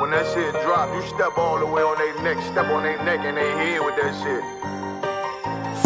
when that shit drop, you step all the way on their neck, step on their neck and their head with that shit.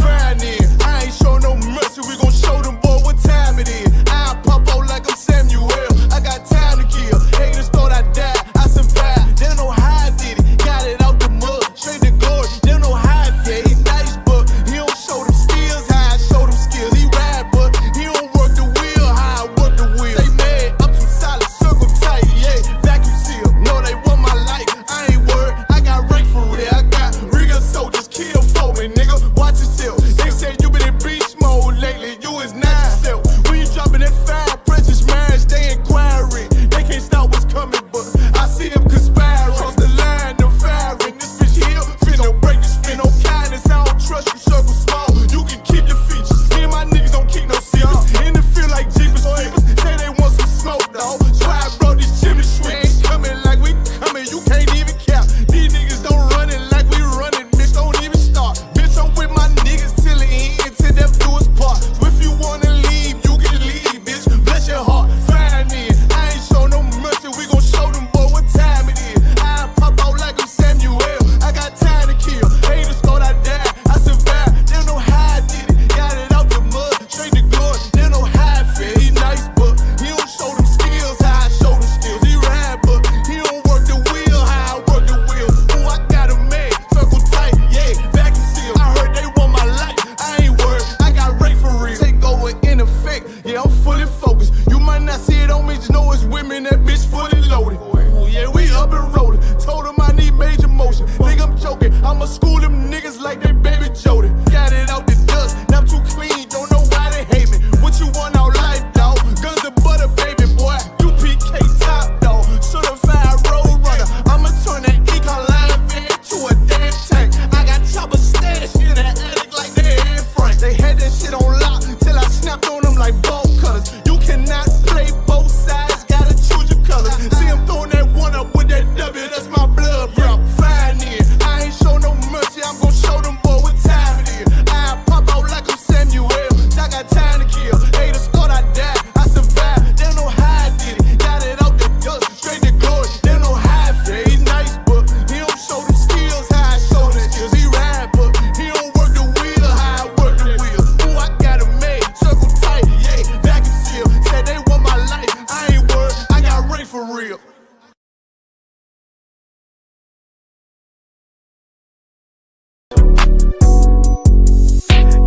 Fine then, I ain't show no mercy, we gon' show them boy what time it is. I pop out like I'm Samuel, I got time to kill. Haters thought I died, I survived. They don't know how I did it, got it out the mud, straight to glory. They don't know how I feel. He nice, but he don't show them skills, how I show them skills. He ride, but he don't work the wheel, how I work the wheel. They mad, I'm too solid, circle tight, yeah, vacuum seal. No, they want my life, I ain't worried. I got rank for real, I got real soldiers, kill for me, nigga. Watch yourself. They say you been in beast mode lately, you is not yourself. When you dropping that fire, precious marriage, they inquiring. They can't stop what's coming, but I see them conspiring. Cross the line, them firing. This bitch here, finna break the spin. No kindness, I don't trust you, circle small. You can keep your features. Me and my niggas don't keep no secrets. In the field like Jeepers Creepers, say they want some smoke, dawg. So I brought these chimney sweepers. Coming like we coming, you can't even cap. These niggas don't run it like we running, bitch, don't even start. Bitch, I'm with my niggas till the end, till death do us part. So if you wanna leave, you can leave, bitch. Bless your heart, fine then. I ain't show no mercy, we gon' show them boy what time it is. I pop out like I'm Samuel, I got time to kill. Haters thought I died, I survived. They don't know how I did it, got it out the mud, straight to glory. They don't know how I feel. He nice, but he don't show them skills, how I show them skills. He ride, but he don't work the wheel, how I work the wheel. Ooh, I got a man, circle tight, yeah, vacuum seal. I heard they want my life, I ain't worried. I got rate for real. Take over in effect, yeah, I'm fully focused. You might not see it on me, just know it's women, that bitch fully loaded. Ooh, yeah, we up and rolling. Told them I need major motion. Think I'm joking, I'ma school them niggas like they baby Jody. Got it out the dust, now I'm too clean, don't know why they hate me. What you want out life, dawg? Guns and butter, baby boy. UPK top, dawg. Certified road runner. I'ma turn that econ line van to a damn tank. I got chopper stash in the attic like they Air Frank. They had that shit on lock till I snapped on them like bolt cutters. You cannot play both sides, gotta choose your colors. See him throwing that one up with that W, that's my blood, bro. Fine then, I ain't show no mercy, I'm gon' show them boy what time it is. I pop out like I'm Samuel, I got time to kill. Haters thought I died, I survived. They don't know how I did it, got it out the dust, straight to glory. They don't know how I feel. He nice, but he don't show them skills, how I show them skills. He ride, but he don't work the wheel, how I work the wheel. Ooh, I got a made, circle tight, yeah, vacuum seal. Said they want my life, I ain't worried. I got rank for real.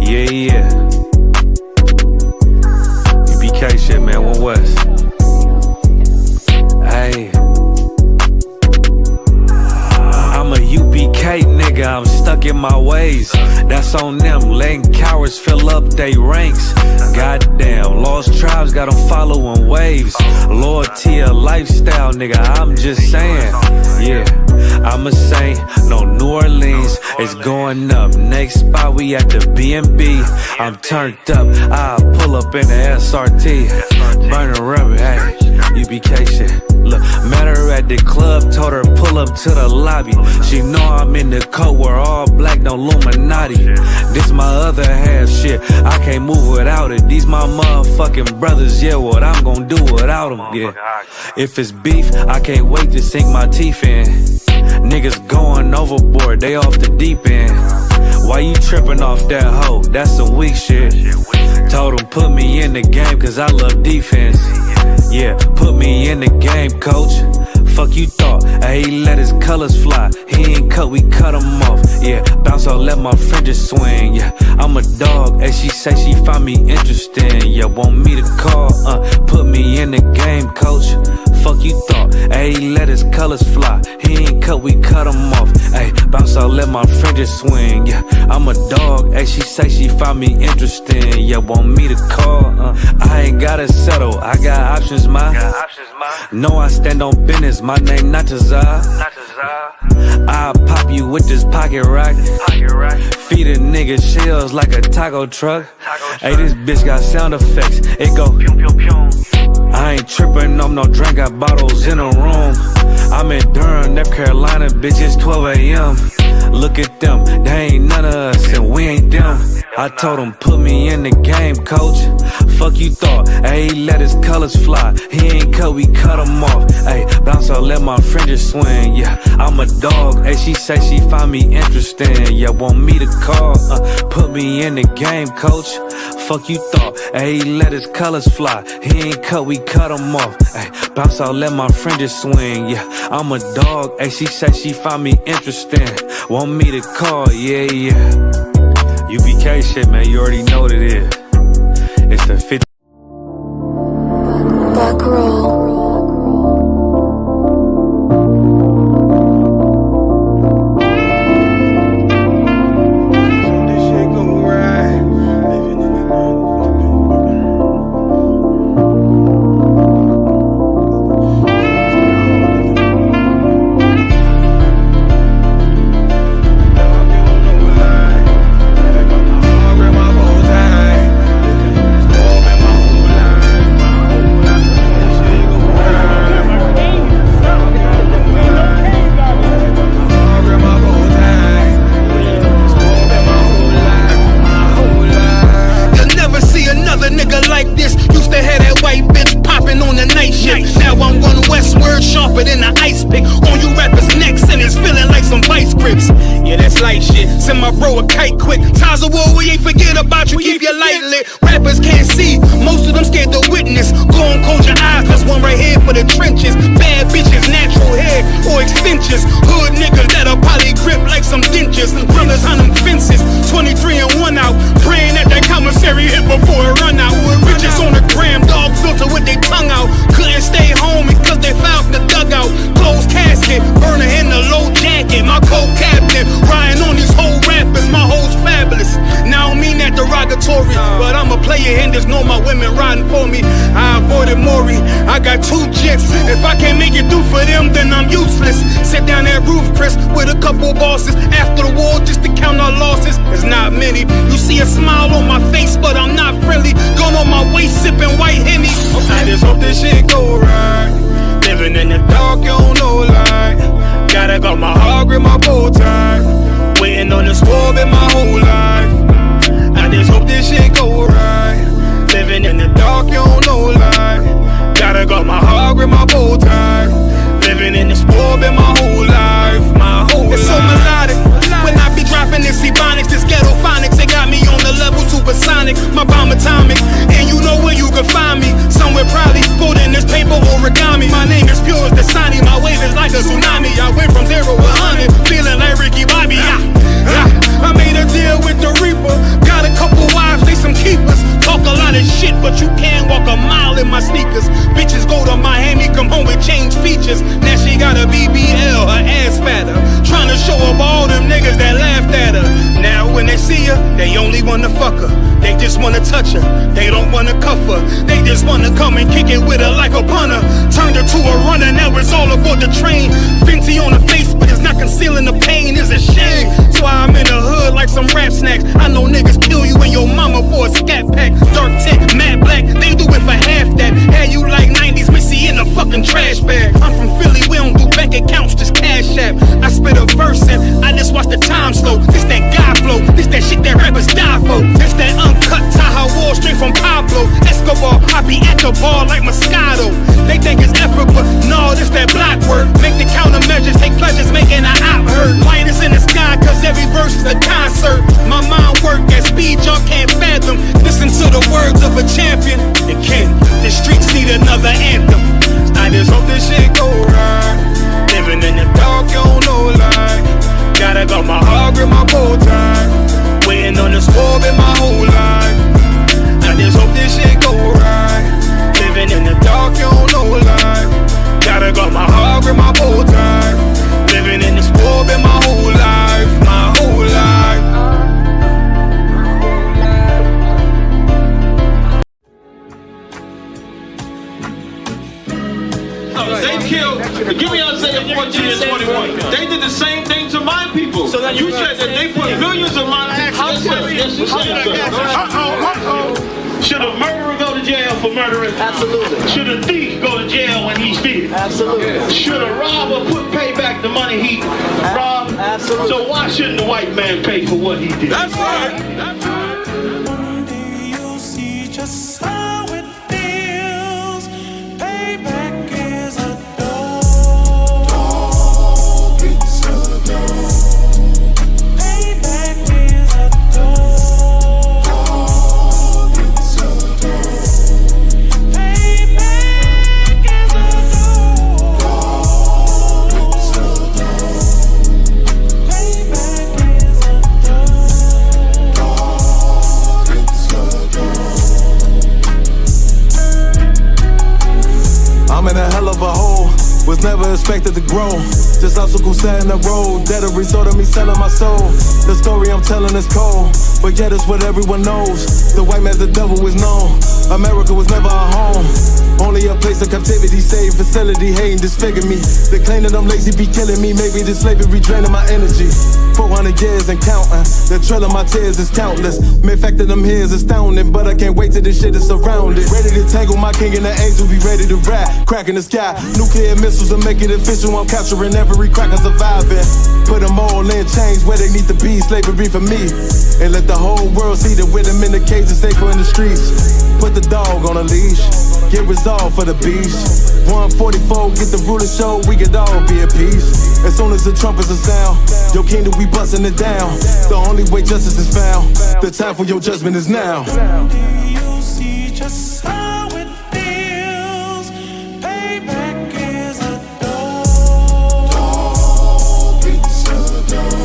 Yeah. UPK shit, man, One West. Hey. I'm a UPK nigga, I'm stuck in my ways. That's on them, letting cowards fill up they ranks. Goddamn, lost tribes got them following waves. Loyalty a lifestyle, nigga, I'm just saying. Yeah, I'm a saint, no New Orleans, it's going up. Next spot, we at the B&B. I'm turned up, I pull up in the SRT. Burning rubber, hey, UPK shit. Look, met her at the club, told her pull up to the lobby. She know I'm in the coat, we're all black, no Illuminati. This my other half shit, I can't move without it. These my motherfucking brothers, yeah, what I'm gon' do without them, yeah. If it's beef, I can't wait to sink my teeth in. Niggas going overboard, they off the deep end. Why you tripping off that hoe? That's some weak shit. Told him put me in the game cause I love defense. Yeah, put me in the game, coach. Fuck you thought, he let his colors fly. He ain't cut, we cut him off. Yeah, bounce out, let my fringes swing. Yeah, I'm a dog, and she say she find me interesting. Yeah, want me to call, put me in the game, coach. Fuck you thought, he let his colors fly. He ain't cut, we cut him off. Ay, bounce out, let my fringes swing. Yeah, I'm a dog, and she say she find me interesting. Yeah, want me to call, I ain't gotta settle, I got options, ma. No, I stand on business, my name not Tazar. I'll pop you with this pocket rock. Feed a nigga shells like a taco truck. Hey, this bitch got sound effects, it go. I I ain't trippin' off no drink, got bottles in the room. I'm in Durham, North Carolina, bitch, it's 12 a.m. Look at them, they ain't none of us, and we ain't them. I told him, put me in the game, coach. Fuck you thought, ayy, let his colors fly. He ain't cut, we cut him off. Ayy, bounce out, let my fringes swing, yeah. I'm a dog, ayy, she say she find me interesting. Yeah, want me to call, put me in the game, coach. Fuck you thought, ayy, let his colors fly. He ain't cut, we cut him off. Ayy, bounce out, let my fringes swing, yeah. I'm a dog, ayy, she say she find me interesting. Want me to call, yeah. UPK shit, man, you already know what it is. It's the 50. Back roll. Send my bro a kite quick. Ties of war, we ain't forget about you. Keep your light lit. Rappers can't see, most of them scared to witness. Go on, close your eyes, cause one right here for the trenches. Bad bitches, natural hair or extensions. Hood niggas that'll probably grip like some dentures. Brothers on them fences, 23 and 1 out. Praying that that commissary hit before it run out. Bitches on the gram, dog filter with their tongue out. Couldn't stay home because they found the dugout. Closed casket, burner in the low jacket. My co-captain, riding on these whole rappers, my hoes fabulous. Now I don't mean that derogatory, but I'm a player and there's no my women riding for me. I avoided Maury, I got 2 jets. If I can't make it through for them, then I'm useless. Sit down that roof, Chris, with a couple bosses. After the war, just to count our losses, it's not many. You see a smile on my face, but I'm not friendly. Going on my waist, sipping white Henny. I just hope this shit go right. Living in the dark, you don't know light. Gotta got my heart with my bow tie. Waiting on the swab in my whole life. I just hope this shit go right. Living in the dark, you don't know light. Gotta got my heart with my bow tie. Living in the swab in my whole life. My whole life. It's so melodic. When I be dropping this ebonics, this ghetto phonics, it got me on the level supersonic. My bomb atomic, and you know where you can find me. Somewhere probably folding this paper origami. My name is pure as the Sani, my wave is like a tsunami. I went from 0 to 100, feeling like Ricky Bobby. I made a deal with the Reaper. Got a couple wives, they some keepers. Talk a lot of shit, but you can't walk a mile in my sneakers. Bitches go to Miami, come home with change features. Now she got a BBL, her ass fatter. Trying to show up all them niggas that laughed at her. Now when they see her, they only wanna fuck her. They just wanna touch her, they don't wanna cuff her. They just wanna come and kick it with her like a punter. Turned her to a runner, now it's all aboard the train. Fenty on her face, but it's not concealing the pain, it's a shame. So I'm in the hood like some rap snacks. I know niggas kill you and your mama for a scat pack. Dark tint, matte black, they do it for half that. Had you like 90s Missy in a fucking trash bag. I'm from Philly, we don't do bank accounts, just cash app. I spit a verse and I just watch the time slow. This that God flow, this that shit that rappers die for. This that uncut Tahoe Wall straight from Pablo Escobar. I be at the bar like Moscato. They think it's effort, but no, this that block work. Make the countermeasures, take pleasures, making an op hurt. Light is in the sky, cause every verse is a concert. My mind work at speed y'all can't fathom. Listen to the words of a champion. It can, the streets need another anthem. I just hope this shit go right. Living in the dark, you don't know light. Gotta got my heart with my bow tie. Waiting on the swab in my whole life. I just hope this shit go right. Living in the dark, you don't know light. Gotta got my heart with my bow tie. Living in the swab in my whole life. My whole life. They killed, give me Isaiah 14 and 21. They did the same thing to my people. So that you said that they put millions of my people. Yes, you said, sir. Should a murderer go to jail? jail for murdering? Absolutely. Should a thief go to jail when he steals? Absolutely. Should a robber pay back the money he robbed? Absolutely. So why shouldn't the white man pay for what he did? That's right. That's right. One day you'll see just how it feels. Payback is a dog. It's a dog. Payback is a dog. It's a dog. Payback is a dog. It's a dog. Payback is a I'm in a hell of a hole, was never expected to grow. Just obstacles set in the road, that a result of me selling my soul. The story I'm telling is cold, but yet it's what everyone knows. The white man's the devil is known. America was never our home, only a place of captivity, safe facility, hating disfigure me. They claim that I'm lazy, be killing me. Maybe this slavery draining my energy. 400 years and counting, the trail of my tears is countless. Main fact that I'm here is astounding, but I can't wait till this shit is surrounded. Ready to tangle my king and the angel, be ready to rap. Cracking the sky, nuclear missiles will make it official. I'm capturing every cracker surviving. Put them all in chains where they need to be, slavery for me. And let the whole world see that with them in the cage is safer in the streets. Put the dog on a leash, get resolved for the beast. 144, get the ruler show, we could all be at peace. As soon as the trumpets are sound, your kingdom we busting it down. The only way justice is found, the time for your judgment is now. One day you'll see just how it feels. Payback is a dog. It's a dog.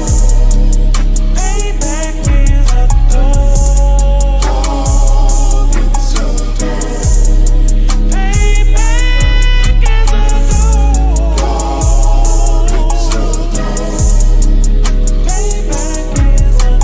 Payback is a dog. It's a dog. Payback is a dog. It's a dog. Payback is a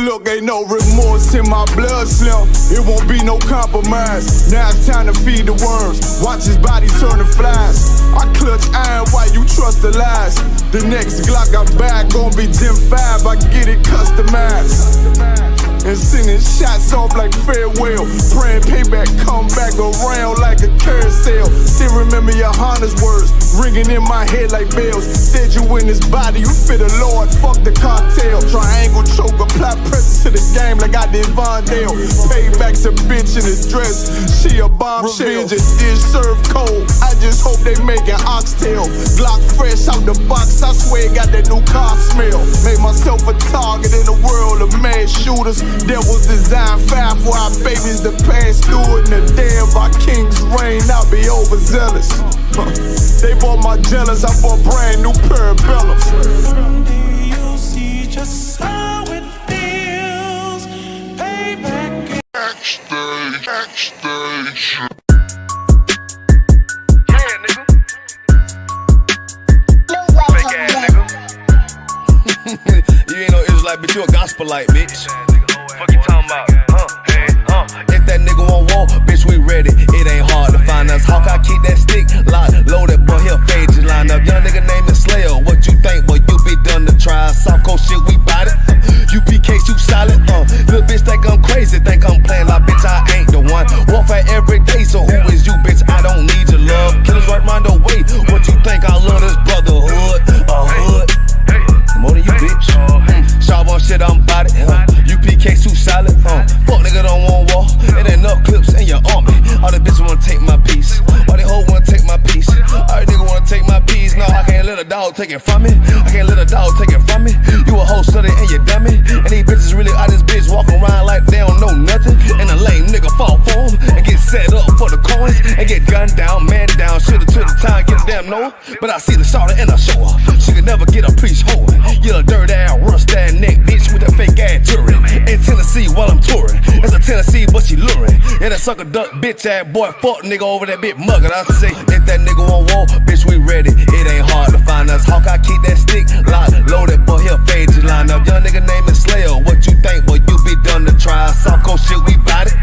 Look, ain't no remorse in my blood slim. It won't be no compromise. Now it's time to feed the worms. Watch his body turn to flies. I clutch iron while you trust the lies. The next Glock I buy gon' be Gen 5. I get it customized. And sending shots off like farewell. Praying payback come back around like a carousel. Still remember your Honda's words ringing in my head like bells. Said you in this body, you fit a Lord, fuck the cartel. Triangle choke, apply pressure to the game like I did Vondale. Payback's a bitch in a dress, she a bombshell. Revenge is served cold, I just hope they make an oxtail. Glock fresh out the box, I swear it got that new car smell. Made myself a target in a world of mad shooters. That was designed fire for our babies to pass through it. In the day of our king's reign, I'll be overzealous. They bought my jealous, I bought brand new parabellums. One day you'll see just how it feels. Payback. Backstage. Yeah, nigga. Fake ass nigga. You ain't no Israelite, bitch, you a gospelite, bitch. Fuck you talking about? If that nigga won't walk, bitch, we ready. It ain't hard to find us. Hawk, I keep that stick locked, loaded, boy, he'll fade you line up. Young nigga named the Slayer. What you think, boy? You be done to try. Soft coast shit, we bout it. UPK, you solid. Little bitch think I'm crazy, think I'm playing like bitch, I ain't the one. Warfare every day, so who is you, bitch? I don't need your love. Killers right round the way. What you think? I love this brotherhood, a hood. More than you, bitch. Sharp on shit, I'm bout it. UPK too solid. Fuck nigga don't want war. It ain't enough clips in your army. All the bitches wanna take my piece. All they hoes wanna take my piece. All the niggas wanna take my piece. No, I can't let a dog take it from me. I can't let a dog take it from me. You a whole study and you dummy. And these bitches really out this bitch walking around like they don't know nothing. And a lame nigga fall for them and get set up for the coins and get gunned down, man down. Should've took the time, get a damn no. But I see the shawty and I show her. She could never get a priest hoeing. You a dirt ass, rust ass neck bitch with that fake ass jewelry. In Tennessee while I'm touring. It's a Tennessee, but she luring. And that sucker duck bitch ass boy, fuck nigga over that bit muggin'. I say, if that nigga won't walk, bitch, we ready. It ain't hard to find us. Hawk, I keep that stick locked, loaded, boy, he'll fade you line up. Young nigga named the Slayer. What you think, boy? You be done to try. Soft coast shit, we bout it.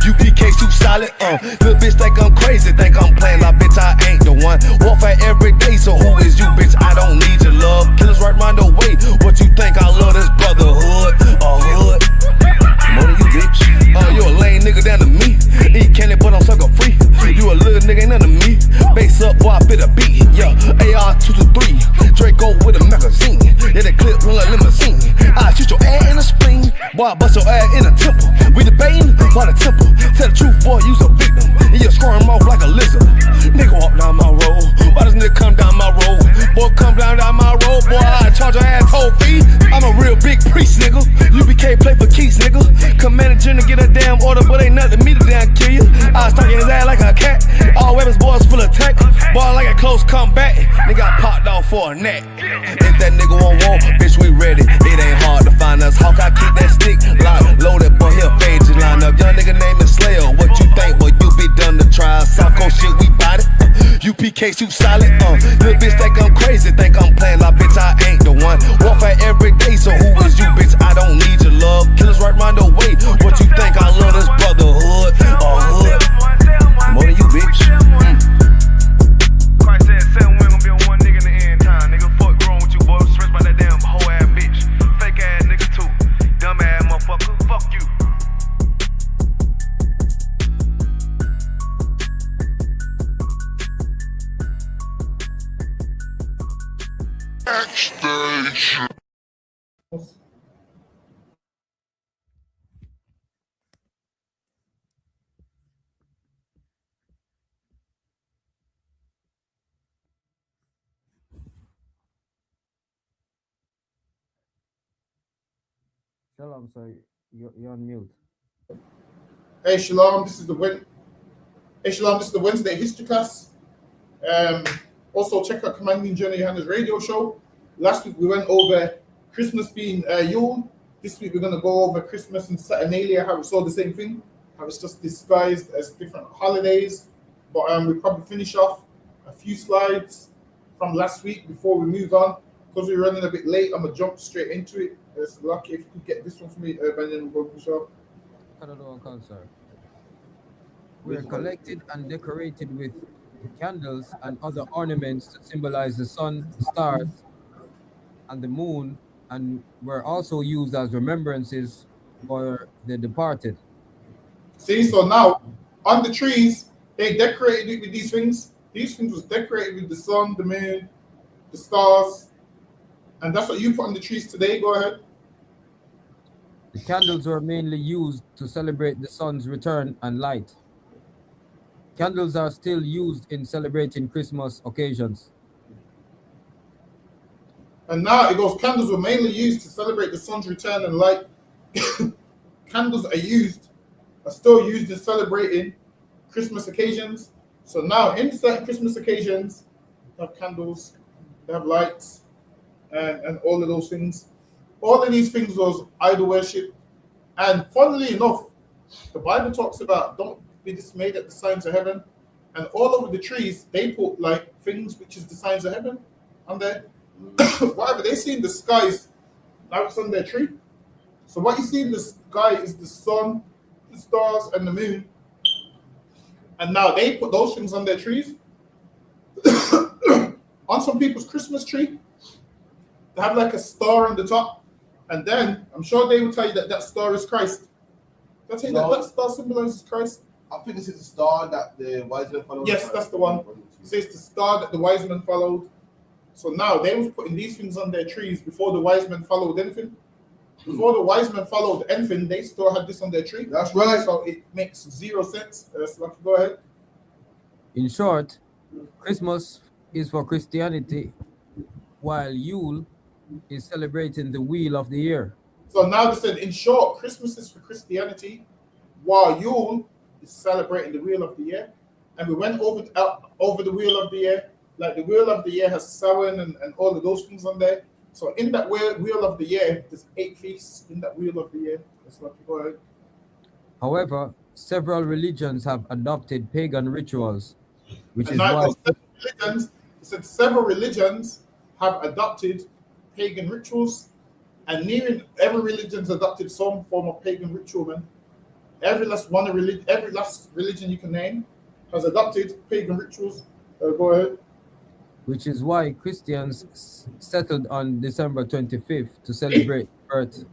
UPK too solid. Little bitch think I'm crazy, think I'm playing like bitch, I ain't the one. Warfare every day, so who is you, bitch? I don't need your love. Killers right round the way. What you think? I love a limousine. I shoot your ass in the spleen. Boy, I bust your ass in the temple. We debating by the temple. Tell the truth, boy, you's a victim. And you squirm off like a lizard. Nigga walk down my road. Why does nigga come down my road? Boy, come down my road. Boy, I charge your ass toll fee. I'm a real big priest, nigga. UBK play for keys, nigga. Commanding general get a damn order, but ain't nothing me to damn kill you. I stuck in his ass like a cat. All weapons, boys full of tech. Boy, like a close combat. Nigga got popped off for a neck. If that nigga won't walk, bitch, we ready. It ain't hard to find us. Hawk, I keep that stick locked, loaded, boy, here fade you line up. Young nigga named the Slayer. What you think, boy? You be done to try. South Coast shit, we bout it. UPK shoot solid. Little bitch think I'm crazy, think I'm playing like bitch, I ain't the one. Warfare every day, so who is you, bitch? I don't need your love. Killers right round the way. What you think? I love this brotherhood or hood? More than you, bitch. Christ said 7 women gonna be on one nigga in the end time. Nigga, fuck wrong with you, boy. Stressed by that damn whole ass bitch. Fake ass nigga too. Dumb ass motherfucker. Fuck you. Shalom, so you're on mute. Hey Shalom, this is the Wednesday history class. Also check out Commanding General Johanna's radio show. Last week we went over Christmas being Yule. This week we're gonna go over Christmas and Saturnalia, how it's all the same thing, how it's just disguised as different holidays. But we'll probably finish off a few slides from last week before we move on. Because we're running a bit late, I'm gonna jump straight into it. It's lucky if you could get this one for me, Benjamin, we'll go for sure. We are collected and decorated with candles and other ornaments to symbolize the sun, stars, and the moon, and were also used as remembrances for the departed. See, so now on the trees, they decorated it with these things. These things was decorated with the sun, the moon, the stars, and that's what you put on the trees today. Go ahead. The candles were mainly used to celebrate the sun's return and light. Candles are still used in celebrating Christmas occasions. And now it goes, candles were mainly used to celebrate the sun's return and light. Candles are still used in celebrating Christmas occasions. So now in certain Christmas occasions, they have candles, they have lights, and all of those things. All of these things was idol worship. And funnily enough, the Bible talks about don't be dismayed at the signs of heaven. And all over the trees, they put like things which is the signs of heaven on there. Whatever they see in the skies, now it's on their tree. So what you see in the sky is the sun, the stars, and the moon. And now they put those things on their trees. On some people's Christmas tree, they have like a star on the top. And then I'm sure they will tell you that that star is Christ. They'll tell you that star symbolizes Christ. I think this is the star that the wise men followed. Yes, that's the one. It says the star that the wise men followed. So now they was putting these things on their trees before the wise men followed anything. Before the wise men followed anything, they still had this on their tree. That's right. So it makes zero sense. So go ahead. In short, Christmas is for Christianity, while Yule is celebrating the wheel of the year. So now they said, in short, Christmas is for Christianity, while Yule is celebrating the wheel of the year. And we went over the wheel of the year. Like the wheel of the year has Samhain and all of those things on there. So in that wheel of the year, there's 8 feasts in that wheel of the year. That's what you go ahead. However, several religions have adopted pagan rituals, which and is why several religions have adopted pagan rituals, and nearly every religion's adopted some form of pagan ritual, man. Every last religion you can name has adopted pagan rituals. Go ahead. Which is why Christians settled on December 25th to celebrate birth.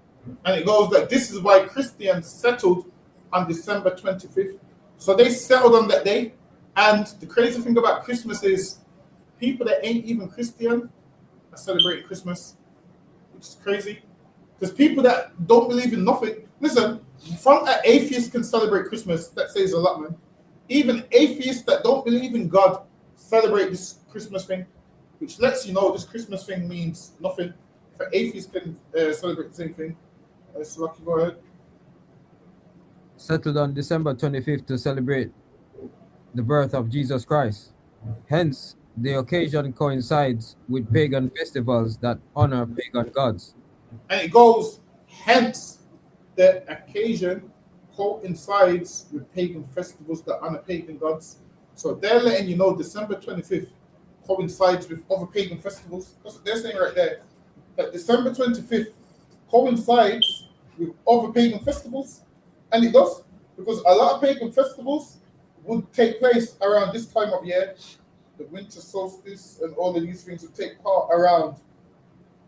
And it goes that this is why Christians settled on December 25th. So they settled on that day. And the crazy thing about Christmas is people that ain't even Christian are celebrating Christmas. It's crazy. There's people that don't believe in nothing. Listen, from an atheist can celebrate Christmas. That says a lot, man. Even atheists that don't believe in God celebrate this Christmas thing, which lets you know this Christmas thing means nothing. If an atheist can celebrate the same thing, it's lucky. Go ahead. Settled on December 25th to celebrate the birth of Jesus Christ. Hence, the occasion coincides with pagan festivals that honor pagan gods. And it goes, hence the occasion coincides with pagan festivals that honor pagan gods. So they're letting you know December 25th coincides with other pagan festivals. That's what they're saying right there. That December 25th coincides with other pagan festivals. And it does, because a lot of pagan festivals would take place around this time of year. The winter solstice and all of these things would take part around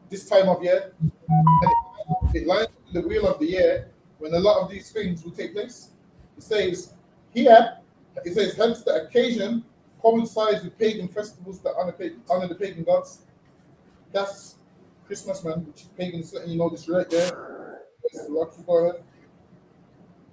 this time of year. And it lines up with the wheel of the year when a lot of these things will take place. It says here, it says, hence the occasion coincides with pagan festivals that honor the pagan gods. That's Christmas, man, which is pagans letting you know this right there. It's lucky. Go ahead.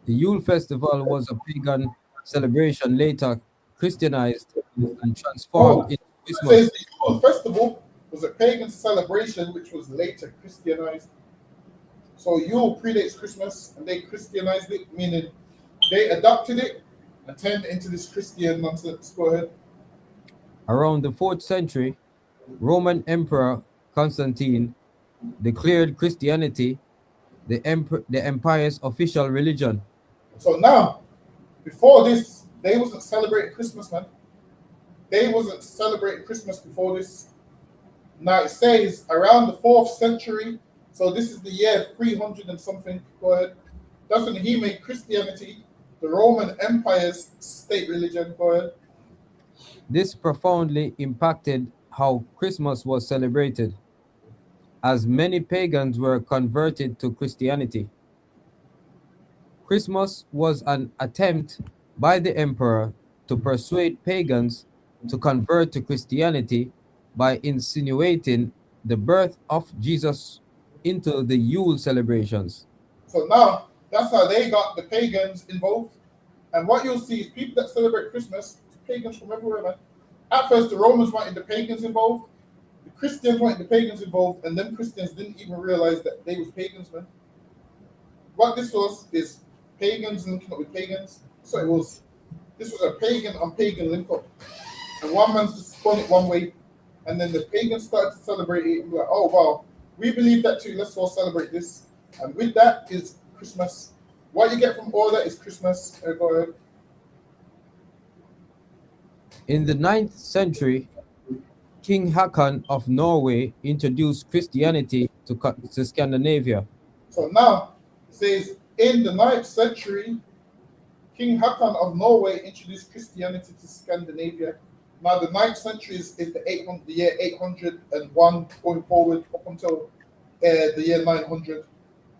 The Yule festival was a pagan celebration later Christianized and transformed Oh, into it Christmas. says the Yule festival was a pagan celebration which was later Christianized. So Yule predates Christmas and they Christianized it, meaning they adopted it and turned it into this Christian nonsense. Go ahead. Around the 4th century, Roman Emperor Constantine declared Christianity the empire's official religion. So now, before this, they wasn't celebrating Christmas, man. They wasn't celebrating Christmas before this. Now it says around the 4th century, so this is the year 300 and something. Go ahead. That's when he made Christianity the Roman Empire's state religion. Go ahead. This profoundly impacted how Christmas was celebrated, as many pagans were converted to Christianity. Christmas was an attempt by the emperor to persuade pagans to convert to Christianity by insinuating the birth of Jesus into the Yule celebrations. So now that's how they got the pagans involved. And what you'll see is people that celebrate Christmas, it's pagans from everywhere, man. At first, the Romans wanted the pagans involved, the Christians wanted the pagans involved, and them Christians didn't even realize that they was pagans, man. What this was is pagans linking up with pagans. So it was, this was a pagan on pagan link up. And one man's just spun it one way, and then the pagans started to celebrate it and be like, oh wow, we believe that too, let's all celebrate this. And with that is Christmas. What you get from all that is Christmas. Go ahead. In the 9th century, King Haakon of Norway introduced Christianity to Scandinavia. So now it says in the 9th century, King Haakon of Norway introduced Christianity to Scandinavia. Now the 9th century is the year 801 going forward up until the year 900.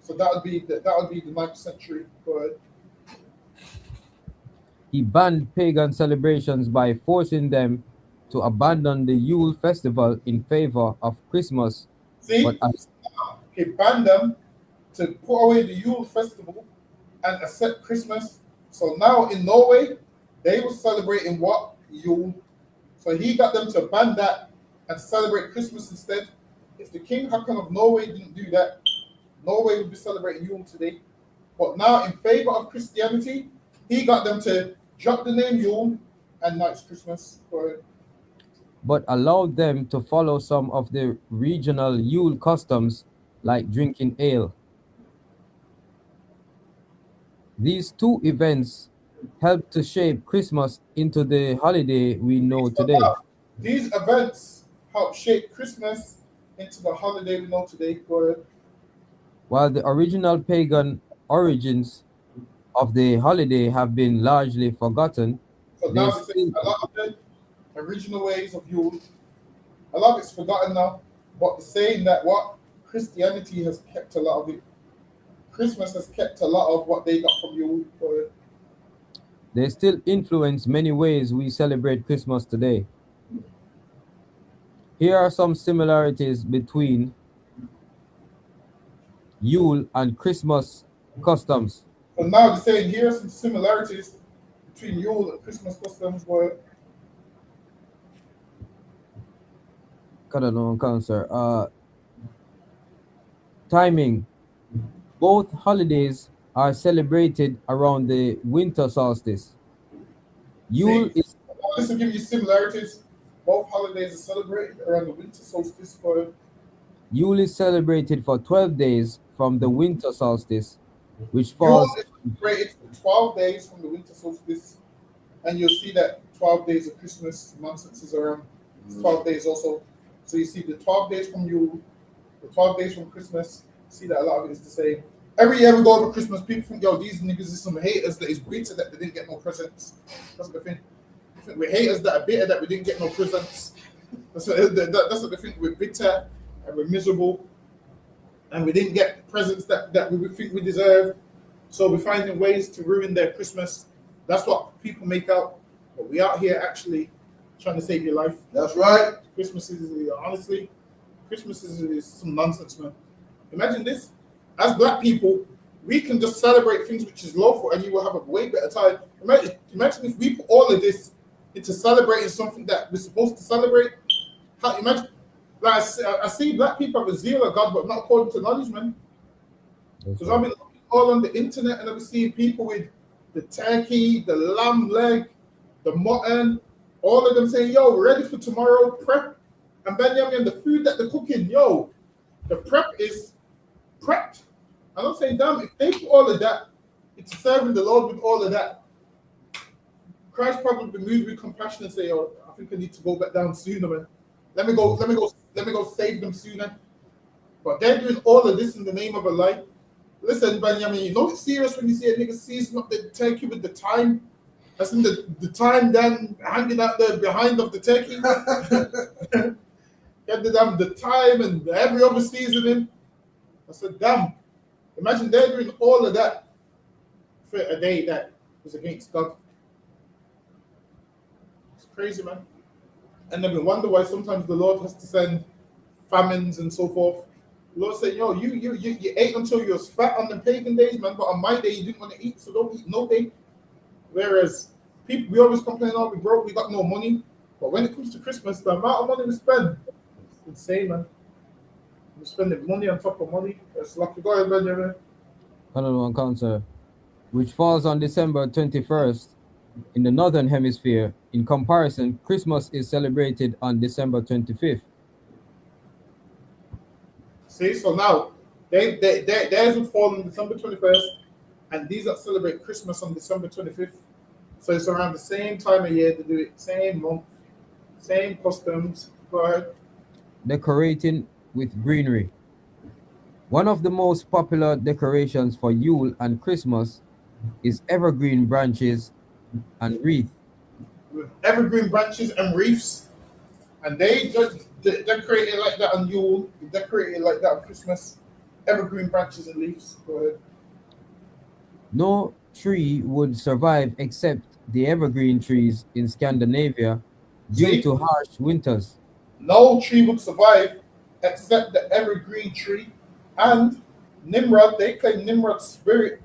So that would be the 9th century. Go ahead. He banned pagan celebrations by forcing them to abandon the Yule festival in favor of Christmas. See, But as he banned them to put away the Yule festival and accept Christmas. So now in Norway, they were celebrating what? Yule. So he got them to ban that and celebrate Christmas instead. If the King Haakon of Norway didn't do that, Norway would be celebrating Yule today. But now in favor of Christianity, he got them to drop the name Yule and now it's Christmas. Go ahead. but allowed them to follow some of the regional Yule customs like drinking ale. These two events helped to shape Christmas into the holiday we know today. These events help shape Christmas into the holiday we know today. Go ahead. While the original pagan origins of the holiday have been largely forgotten, So they now they say still a lot of the original ways of Yule, a lot of it's forgotten now. But the saying that what Christianity has kept a lot of it. Christmas has kept a lot of what they got from Yule. Go ahead. they still influence many ways we celebrate Christmas today. Here are some similarities between Yule and Christmas customs. But now they're saying here are some similarities between Yule and Christmas customs. Were Kada cancer. Timing. Both holidays are celebrated around the winter solstice. Yule see, is this will give you similarities. Both holidays are celebrated around the winter solstice. For Yule is celebrated for 12 days from the winter solstice, which Yule falls. is celebrated for 12 days from the winter solstice, and you'll see that 12 days of Christmas nonsense is around. It's 12 days also. So you see the 12 days from Yule, the 12 days from Christmas. See that a lot of it is the same. Every year we go over Christmas, people think, yo, these niggas is some haters that is bitter that they didn't get no presents. That's what they think. They think we're haters that are bitter that we didn't get no presents. That's what they think. We're bitter and we're miserable and we didn't get presents that we think we deserve. So we're finding ways to ruin their Christmas. That's what people make out. But we out here actually trying to save your life. That's right. Christmas is honestly, Christmas is some nonsense, man. Imagine this. As black people, we can just celebrate things which is lawful and you will have a way better time. Imagine if we put all of this into celebrating something that we're supposed to celebrate. How, imagine, like I see black people have a zeal of God, but not according to knowledge, man. Because I've been looking all on the internet and I've been seeing people with the turkey, the lamb leg, the mutton, all of them saying, yo, we're ready for tomorrow, prep. And Benjamin, the food that they're cooking, yo, the prep is prepped. And I'm saying, damn, if they put all of that into serving the Lord with all of that, Christ probably be moved with compassion and say, oh, I think I need to go back down sooner, man. Let me go save them sooner. But they're doing all of this in the name of a lie. Listen, Benjamin, you know it's serious when you see a nigga season up the turkey with the thyme. That's in the thyme then hanging out there behind of the turkey. Get the thyme and every other seasoning. I said, damn. Imagine they're doing all of that for a day that was against God. It's crazy, man. And then we wonder why sometimes the Lord has to send famines and so forth. The Lord said, yo, you ate until you was fat on the pagan days, man, but on my day you didn't want to eat, so don't eat no day. Whereas people, we always complain, oh, we broke, we got no money. But when it comes to Christmas, the amount of money we spend, it's insane, man. We're spending money on top of money. It's lucky. Go ahead, Benjamin. One cancer, which falls on December 21st in the northern hemisphere. In comparison, Christmas is celebrated on December 25th. See, so now theirs would fall on December 21st, and these that celebrate Christmas on December 25th. So it's around the same time of year to do it, same month, same customs. Go ahead. Decorating with greenery. One of the most popular decorations for Yule and Christmas is evergreen branches and wreath. With evergreen branches and reefs, and they just decorate it like that on Yule, they decorate it like that on Christmas. Evergreen branches and leaves. Go ahead. No tree would survive except the evergreen trees in Scandinavia due See? to harsh winters. No tree would survive except the evergreen tree. And Nimrod, they claim Nimrod's spirit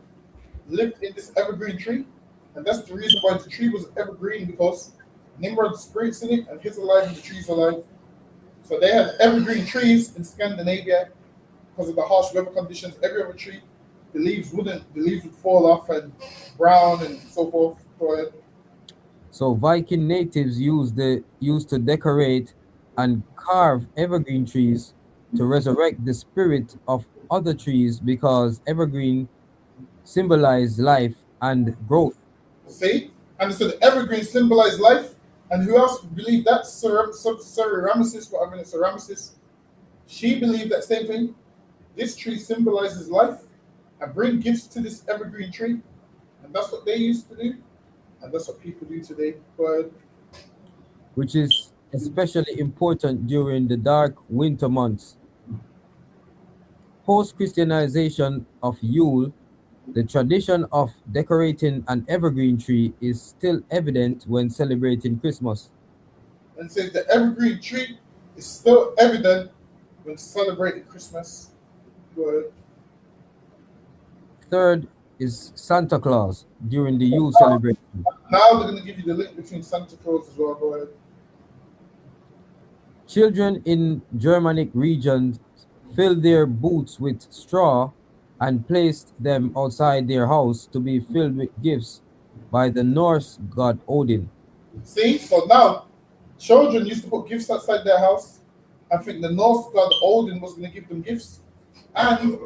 lived in this evergreen tree. And that's the reason why the tree was evergreen, because Nimrod's spirit's in it and he's alive and the tree's alive. So they had evergreen trees in Scandinavia because of the harsh weather conditions. Every other tree, the leaves would fall off and brown and so forth. Go ahead. So Viking natives used to decorate and carve evergreen trees to resurrect the spirit of other trees because evergreen symbolize life and growth. See? And so the evergreen symbolized life. And who else believed that? Ramesses, whatever it's Ramesses. She believed that same thing. This tree symbolizes life. And bring gifts to this evergreen tree. And that's what they used to do. And that's what people do today. But Which is especially important during the dark winter months. Post-Christianization of Yule, the tradition of decorating an evergreen tree is still evident when celebrating Christmas. and says the evergreen tree is still evident when celebrating Christmas. Go ahead. Third is Santa Claus during the Yule celebration. Now they're going to give you the link between Santa Claus as well. Go ahead. Children in Germanic regions filled their boots with straw and placed them outside their house to be filled with gifts by the Norse god Odin. See, so now children used to put gifts outside their house. I think the Norse god Odin was going to give them gifts, and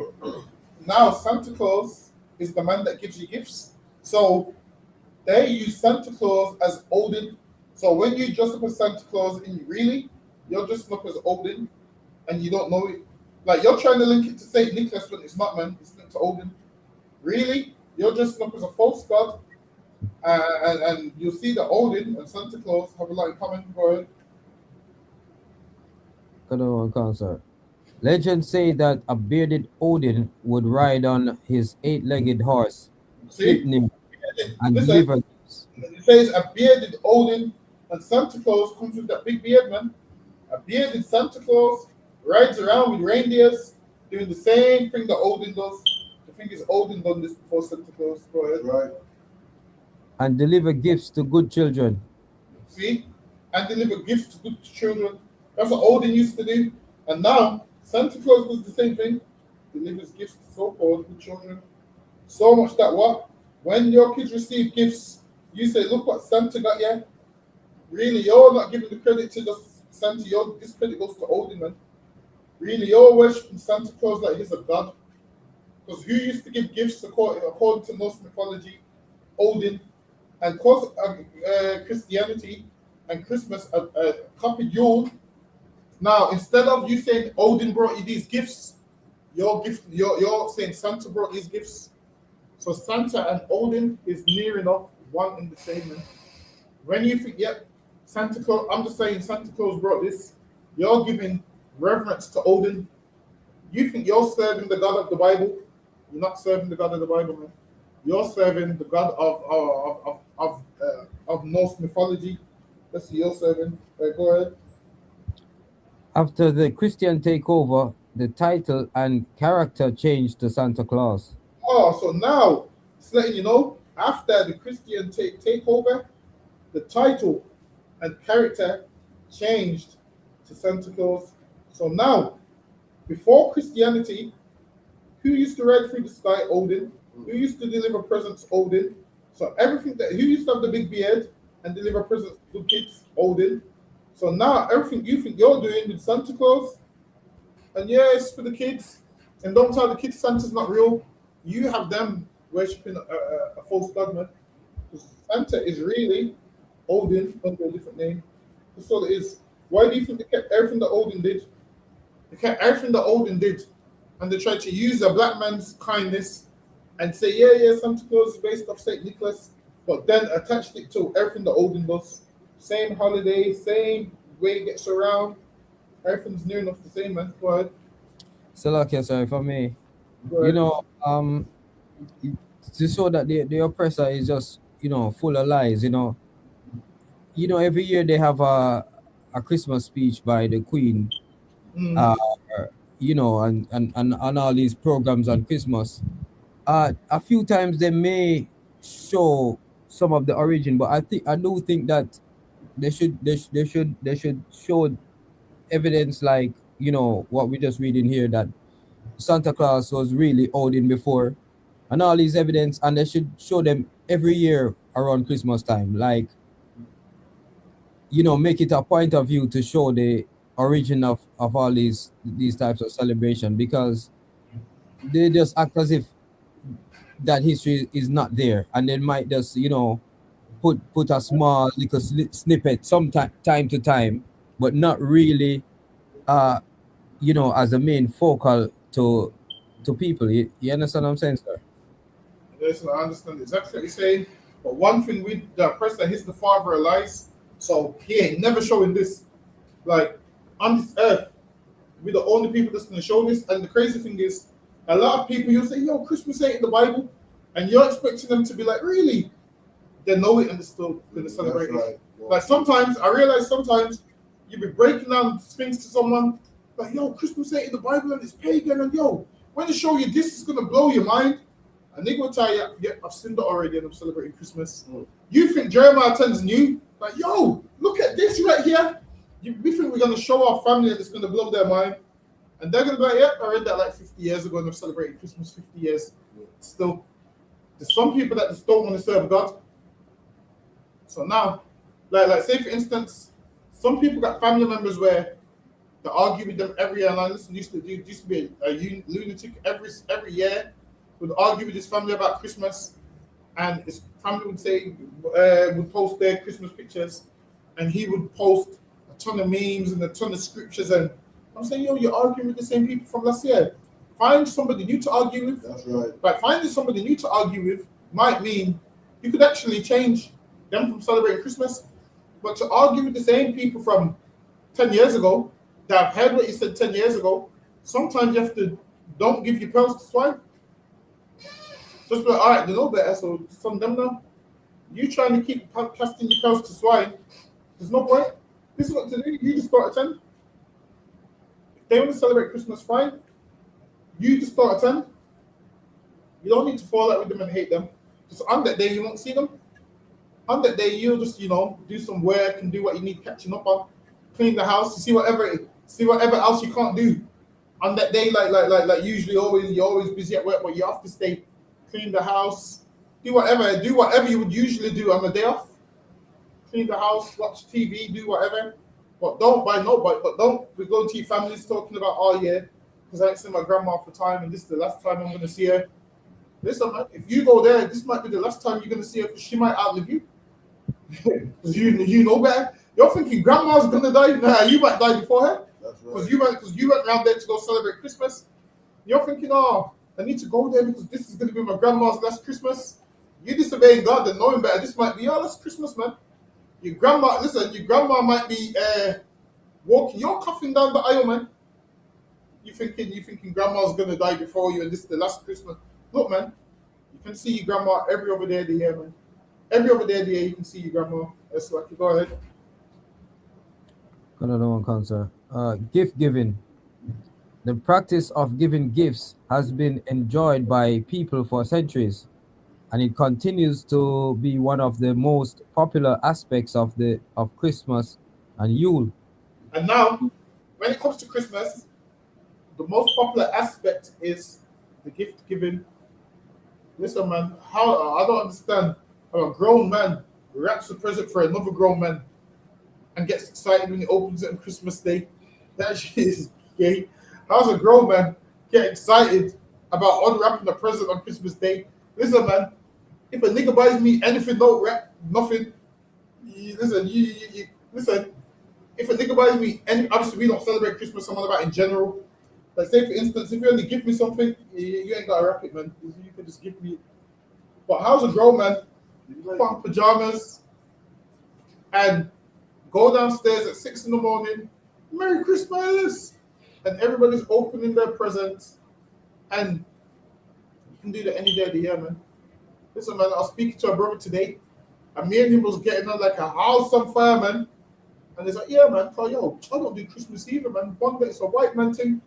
now Santa Claus is the man that gives you gifts. So they use Santa Claus as Odin. So when you dress up as Santa Claus, and you're dressing up as Odin, and you don't know it. Like you're trying to link it to Saint Nicholas when it's not, man. It's linked to Odin. Really, you're dressing up as a false god, and you'll see that Odin and Santa Claus have a lot in common. Go ahead. Come on, concert. Legends say that a bearded Odin would ride on his eight-legged horse, See, Sleipnir, and listen. deliver gifts. It says a bearded Odin and Santa Claus comes with that big beard, man. A bearded Santa Claus rides around with reindeers, doing the same thing that Odin does. The thing is, Odin done this before Santa Claus. Go ahead. Right. And deliver gifts to good children. See? And deliver gifts to good children. That's what Odin used to do. And now, Santa Claus does the same thing. Delivers gifts to so-called good children. So much that what? When your kids receive gifts, you say, look what Santa got you. Really, you're not giving the credit to just Santa. This credit goes to Odin, man. Really, you're worshiping Santa Claus like he's a god. Because who used to give gifts according to Norse mythology? Odin. And because Christianity and Christmas copied Yule. Now, instead of you saying Odin brought you these gifts, you're saying Santa brought these gifts. So Santa and Odin is near enough one in the same, man. When you think, yep, Santa Claus, I'm just saying Santa Claus brought this, you're giving reverence to Odin. You think you're serving the God of the Bible. You're not serving the God of the Bible, man. You're serving the God of Norse mythology. That's who you're serving. Go ahead. After the Christian takeover, the title and character changed to Santa Claus. Oh, so now it's letting you know, after the Christian takeover, the title and character changed to Santa Claus. So now, before Christianity, who used to ride through the sky? Odin. Who used to deliver presents? Odin. So everything who used to have the big beard and deliver presents to kids? Odin. So now everything you think you're doing with Santa Claus, and yeah, it's for the kids, and don't tell the kids Santa's not real. You have them worshipping a false god, man. Santa is really Odin under a different name. That's all it is. Why do you think they kept everything that Odin did? They kept everything that Odin did, and they tried to use a black man's kindness and say, yeah, Santa Claus is based off Saint Nicholas, but then attached it to everything that Odin does. Same holiday, same way it gets around. Everything's near enough the same, man. Go ahead. Salakia, sorry for me. Go ahead. To show that the oppressor is just, full of lies, every year they have a Christmas speech by the Queen, uh, and all these programs on Christmas. A few times they may show some of the origin, but I do think that they should show evidence like what we just reading here, that Santa Claus was really Odin before, and all these evidence, and they should show them every year around Christmas time, like make it a point of view to show the origin of all these types of celebration, because they just act as if that history is not there, and they might just put a small little snippet time to time, but not really as a main focal to people. You understand what I'm saying, sir? Listen, I understand exactly what you're saying. But one thing with the oppressor, he's the father of lies. So he ain't never showing this. Like, on this earth, we're the only people that's going to show this. And the crazy thing is, a lot of people, you'll say, yo, Christmas ain't in the Bible. And you're expecting them to be like, really? They know it and they're still going to celebrate it. Right. Yeah. Like, sometimes, I realize sometimes you be breaking down things to someone, like, yo, Christmas ain't in the Bible and it's pagan. And yo, when they show you this, it's going to blow your mind. A nigga will tell you, yeah, I've seen that already and I'm celebrating Christmas. You think Jeremiah 10's new? Like, yo, look at this right here. We think we're going to show our family and it's going to blow their mind. And they're going to be like, yeah, I read that like 50 years ago and I've celebrated Christmas 50 years. Still, there's some people that just don't want to serve God. So now, like say for instance, some people got family members where they argue with them every year. And I used to be a lunatic every year. Would argue with his family about Christmas, and his family would say would post their Christmas pictures, and he would post a ton of memes and a ton of scriptures. And I'm saying, yo, you're arguing with the same people from last year. Find somebody new to argue with. That's right. But finding somebody new to argue with might mean you could actually change them from celebrating Christmas. But to argue with the same people from 10 years ago that have heard what you said 10 years ago, sometimes you have to don't give your pearls to swine. Just be like, all right, they know better, so from them now. You trying to keep casting your pearls to swine, there's no point. This is what to do. You just start attend. If they want to celebrate Christmas, fine. You just start attend. You don't need to fall out with them and hate them. Just on that day, you won't see them. On that day, you'll just, do some work and do what you need catching up on. Clean the house, see whatever else you can't do. On that day, like usually you're always busy at work, but you have to stay. Clean the house, do whatever you would usually do on the day off. Clean the house, watch TV, do whatever. But don't be going to your families talking about, oh yeah, because I ain't seen my grandma for time and this is the last time I'm going to see her. Listen, man, if you go there, this might be the last time you're going to see her because she might outlive you. Because you know better. You're thinking grandma's going to die? Nah, you might die before her. That's right. Because you went around there to go celebrate Christmas. You're thinking, oh, I need to go there because this is going to be my grandma's last Christmas. You disobeying God and knowing better. This might be your last Christmas, man. Your grandma might be walking. You're coughing down the aisle, man. You thinking grandma's going to die before you and this is the last Christmas. Look, man, you can see your grandma every other day of the year, man. Every other day of the year, you can see your grandma. That's what. Go ahead. Another one, concern. Gift giving. The practice of giving gifts has been enjoyed by people for centuries, and it continues to be one of the most popular aspects of Christmas and Yule. And now, when it comes to Christmas, the most popular aspect is the gift giving. Listen, man, how I don't understand how a grown man wraps a present for another grown man and gets excited when he opens it on Christmas Day. That shit is gay. How's a grown man get excited about unwrapping a present on Christmas Day? Listen, man, if a nigga buys me anything, don't wrap nothing. Listen. If a nigga buys me any, obviously we don't celebrate Christmas. I'm on about in general. Like say for instance, if you only give me something, you ain't gotta wrap it, man. You can just give me. But how's a grown man put on pajamas and go downstairs at 6 a.m, Merry Christmas, and everybody's opening their presents, and you can do that any day of the year, man. Listen, man, I was speaking to a brother today, and me and him was getting on like a house on fire, man. And he's like, yeah, man, I don't do Christmas either, man. One day it's a white man thing.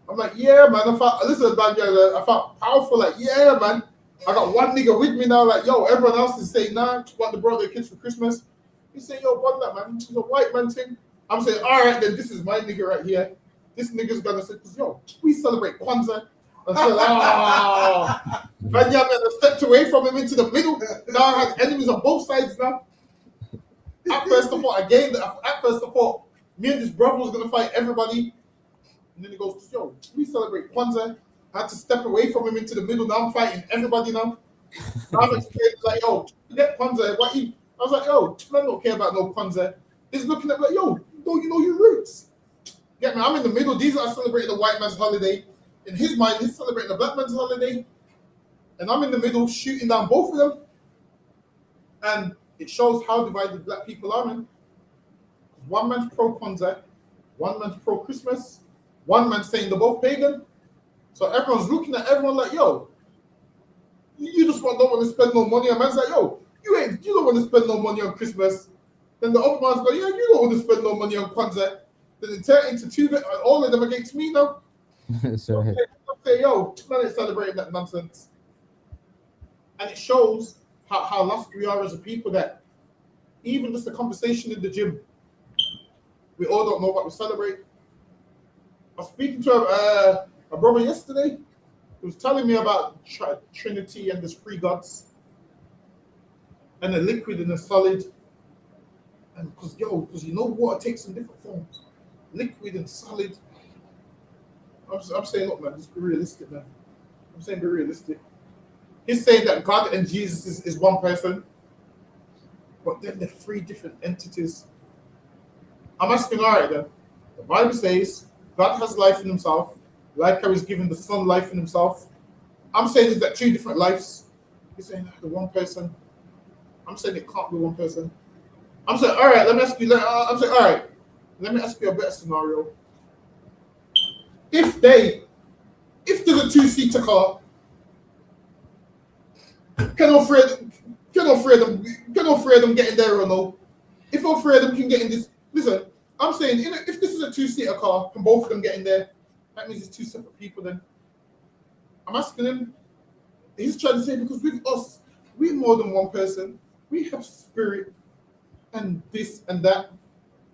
I'm like, yeah, man. I felt powerful. Like, yeah, man. I got one nigga with me now. Like, yo, everyone else is saying, nah, what they brought their kids for Christmas. He said, yo, what that, man? It's a white man thing. I'm saying, all right, then this is my nigga right here. This nigga's gonna say, yo, we celebrate Kwanzaa. I said, man, yeah, man, I stepped away from him into the middle. Now I have enemies on both sides now. At first I thought me and this brother was gonna fight everybody. And then he goes, yo, we celebrate Kwanzaa. I had to step away from him into the middle. Now I'm fighting everybody now. I'm like, yo, get Kwanzaa. I was like, yo, I don't care about no Kwanzaa. He's looking at me like, yo, you know your roots. Get me? I'm in the middle. These are celebrating the white man's holiday. In his mind, he's celebrating the black man's holiday. And I'm in the middle shooting down both of them. And it shows how divided black people are, man. One man's pro-Kwanzaa, one man's pro-Christmas, one man's saying they're both pagan. So everyone's looking at everyone like, yo, you just don't want to spend no money. A man's like, yo, you don't want to spend no money on Christmas. Then the other man's like, yeah, you don't want to spend no money on Kwanzaa. Then it turns into two, all of them against me now. Sorry. Okay, yo, man ain't celebrating that nonsense. And it shows how lost we are as a people that even just the conversation in the gym, we all don't know what we celebrate. I was speaking to a brother yesterday who was telling me about Trinity and there's three gods and a liquid and a solid. And because you know water takes in different forms, liquid and solid. I'm saying, look, man, just be realistic, man. I'm saying be realistic. He's saying that God and Jesus is one person, but then they're three different entities. I'm asking, all right, then. The Bible says God has life in himself, like how he's given the Son life in himself. I'm saying is that two different lives. He's saying the one person. I'm saying it can't be one person. I'm saying, all right, let me ask you. I'm saying, all right, let me ask you a better scenario. If there's a two-seater car, can all three of them get in there or no? If all three of them can get in this, listen, I'm saying, if this is a two-seater car, can both of them get in there? That means it's two separate people then. I'm asking him, he's trying to say, because with us, we're more than one person. We have spirit and this and that.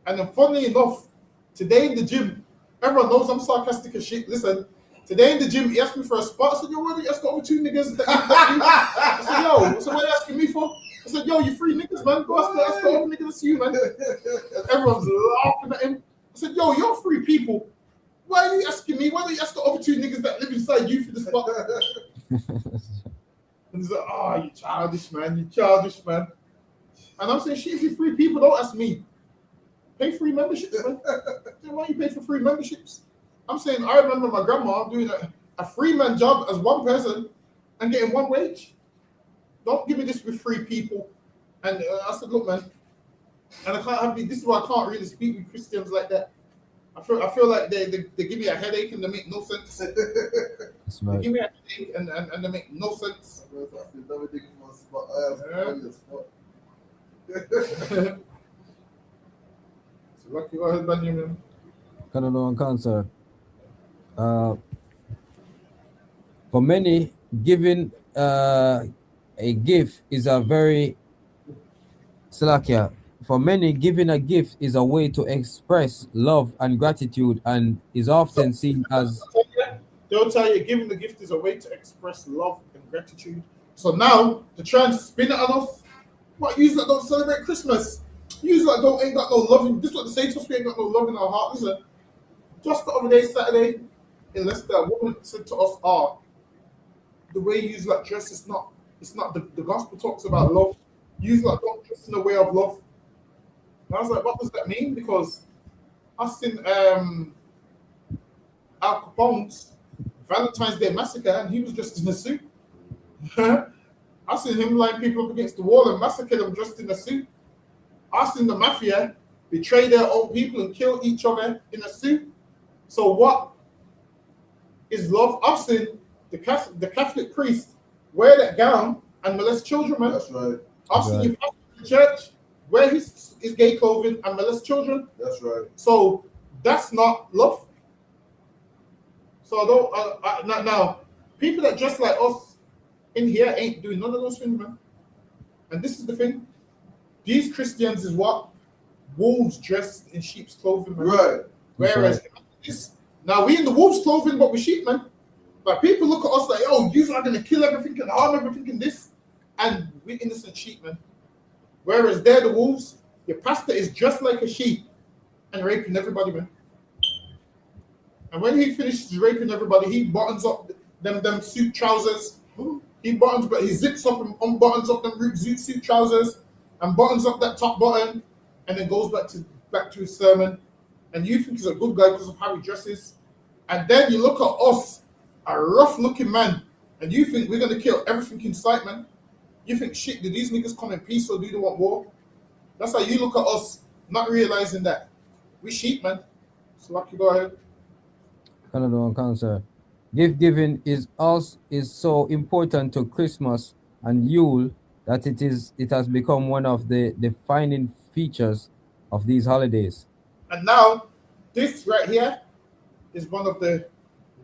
And then funnily enough, today in the gym, everyone knows I'm sarcastic as shit. Listen, today in the gym, he asked me for a spot. I said, yo, why don't you ask over two niggas? I said, yo, so what are you asking me for? I said, yo, you three niggas, man. Go ask over niggas, that's you, man. Everyone's laughing at him. I said, yo, you're three people. Why are you asking me? Why don't you ask the other two niggas that live inside you for the spot? And he's like, oh, you childish, man. You childish, man. And I'm saying, shit, if you free people, don't ask me. Pay free memberships, man. Why you pay for free memberships? I'm saying, I remember my grandma doing a free man job as one person and getting one wage. Don't give me this with free people. And I said, look, man, and I can't have this is why I can't really speak with Christians like that. I feel like they give me a headache and they make no sense. They give me a headache and they make no sense. So lucky go ahead, Benjamin. Canada and cancer. For many, giving a gift is a very Salakia. For many, giving a gift is a way to express love and gratitude and is often seen as. They'll tell you giving the gift is a way to express love and gratitude. So now to try and spin it on us, what you that don't celebrate Christmas? You that ain't got no love. This is what they say to us, we ain't got no love in our heart. Listen, just the other day, Saturday, in Leicester, a woman said to us, the way you like dress is not the gospel talks about love. You like don't dress in a way of love. And I was like, what does that mean? Because I seen Al Capone's Valentine's Day Massacre and he was dressed in a suit. I seen him line people up against the wall and massacre them dressed in a suit. I seen the mafia betray their own people and kill each other in a suit. So what is love? I've seen the Catholic priest wear that gown and molest children, man. That's right. I've seen you pastor in the church wear his gay clothing and molest children. That's right. So that's not love. So I don't now people that dress like us in here ain't doing none of those things, man. And this is the thing. These Christians is what? Wolves dressed in sheep's clothing, man. Right. Whereas now we in the wolves' clothing, but we sheep, man. Like people look at us like, oh, you are gonna kill everything and harm everything in this, and we innocent sheep, man. Whereas they're the wolves. Your pastor is dressed like a sheep and raping everybody, man. And when he finishes raping everybody, he buttons up them suit trousers. He zips up and unbuttons up them suit trousers and buttons up that top button, and then goes back to his sermon. And you think he's a good guy because of how he dresses. And then you look at us, a rough-looking man, and you think we're gonna kill everything in sight, man. You think, shit, did these niggas come in peace or do they want war? That's how you look at us, not realizing that we sheep, man. So lucky, go ahead. Canada and cancer. Gift giving is so important to Christmas and Yule that it has become one of the defining features of these holidays. And now, this right here is one of the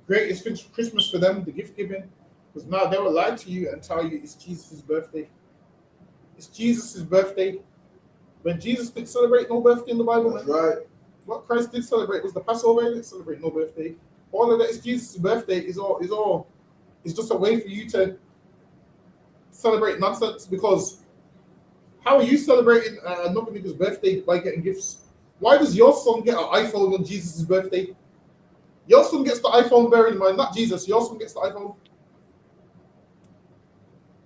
greatest things for Christmas for them, the gift giving. Because now they will lie to you and tell you it's Jesus' birthday. It's Jesus' birthday. When Jesus didn't celebrate no birthday in the Bible, That's man. right. What Christ did celebrate was the Passover. He didn't celebrate no birthday. All of that is Jesus' birthday. It's just a way for you to celebrate nonsense. Because how are you celebrating another nigga's birthday by getting gifts? Why does your son get an iPhone on Jesus' birthday? Your son gets the iPhone, bear in mind, not Jesus. Your son gets the iPhone,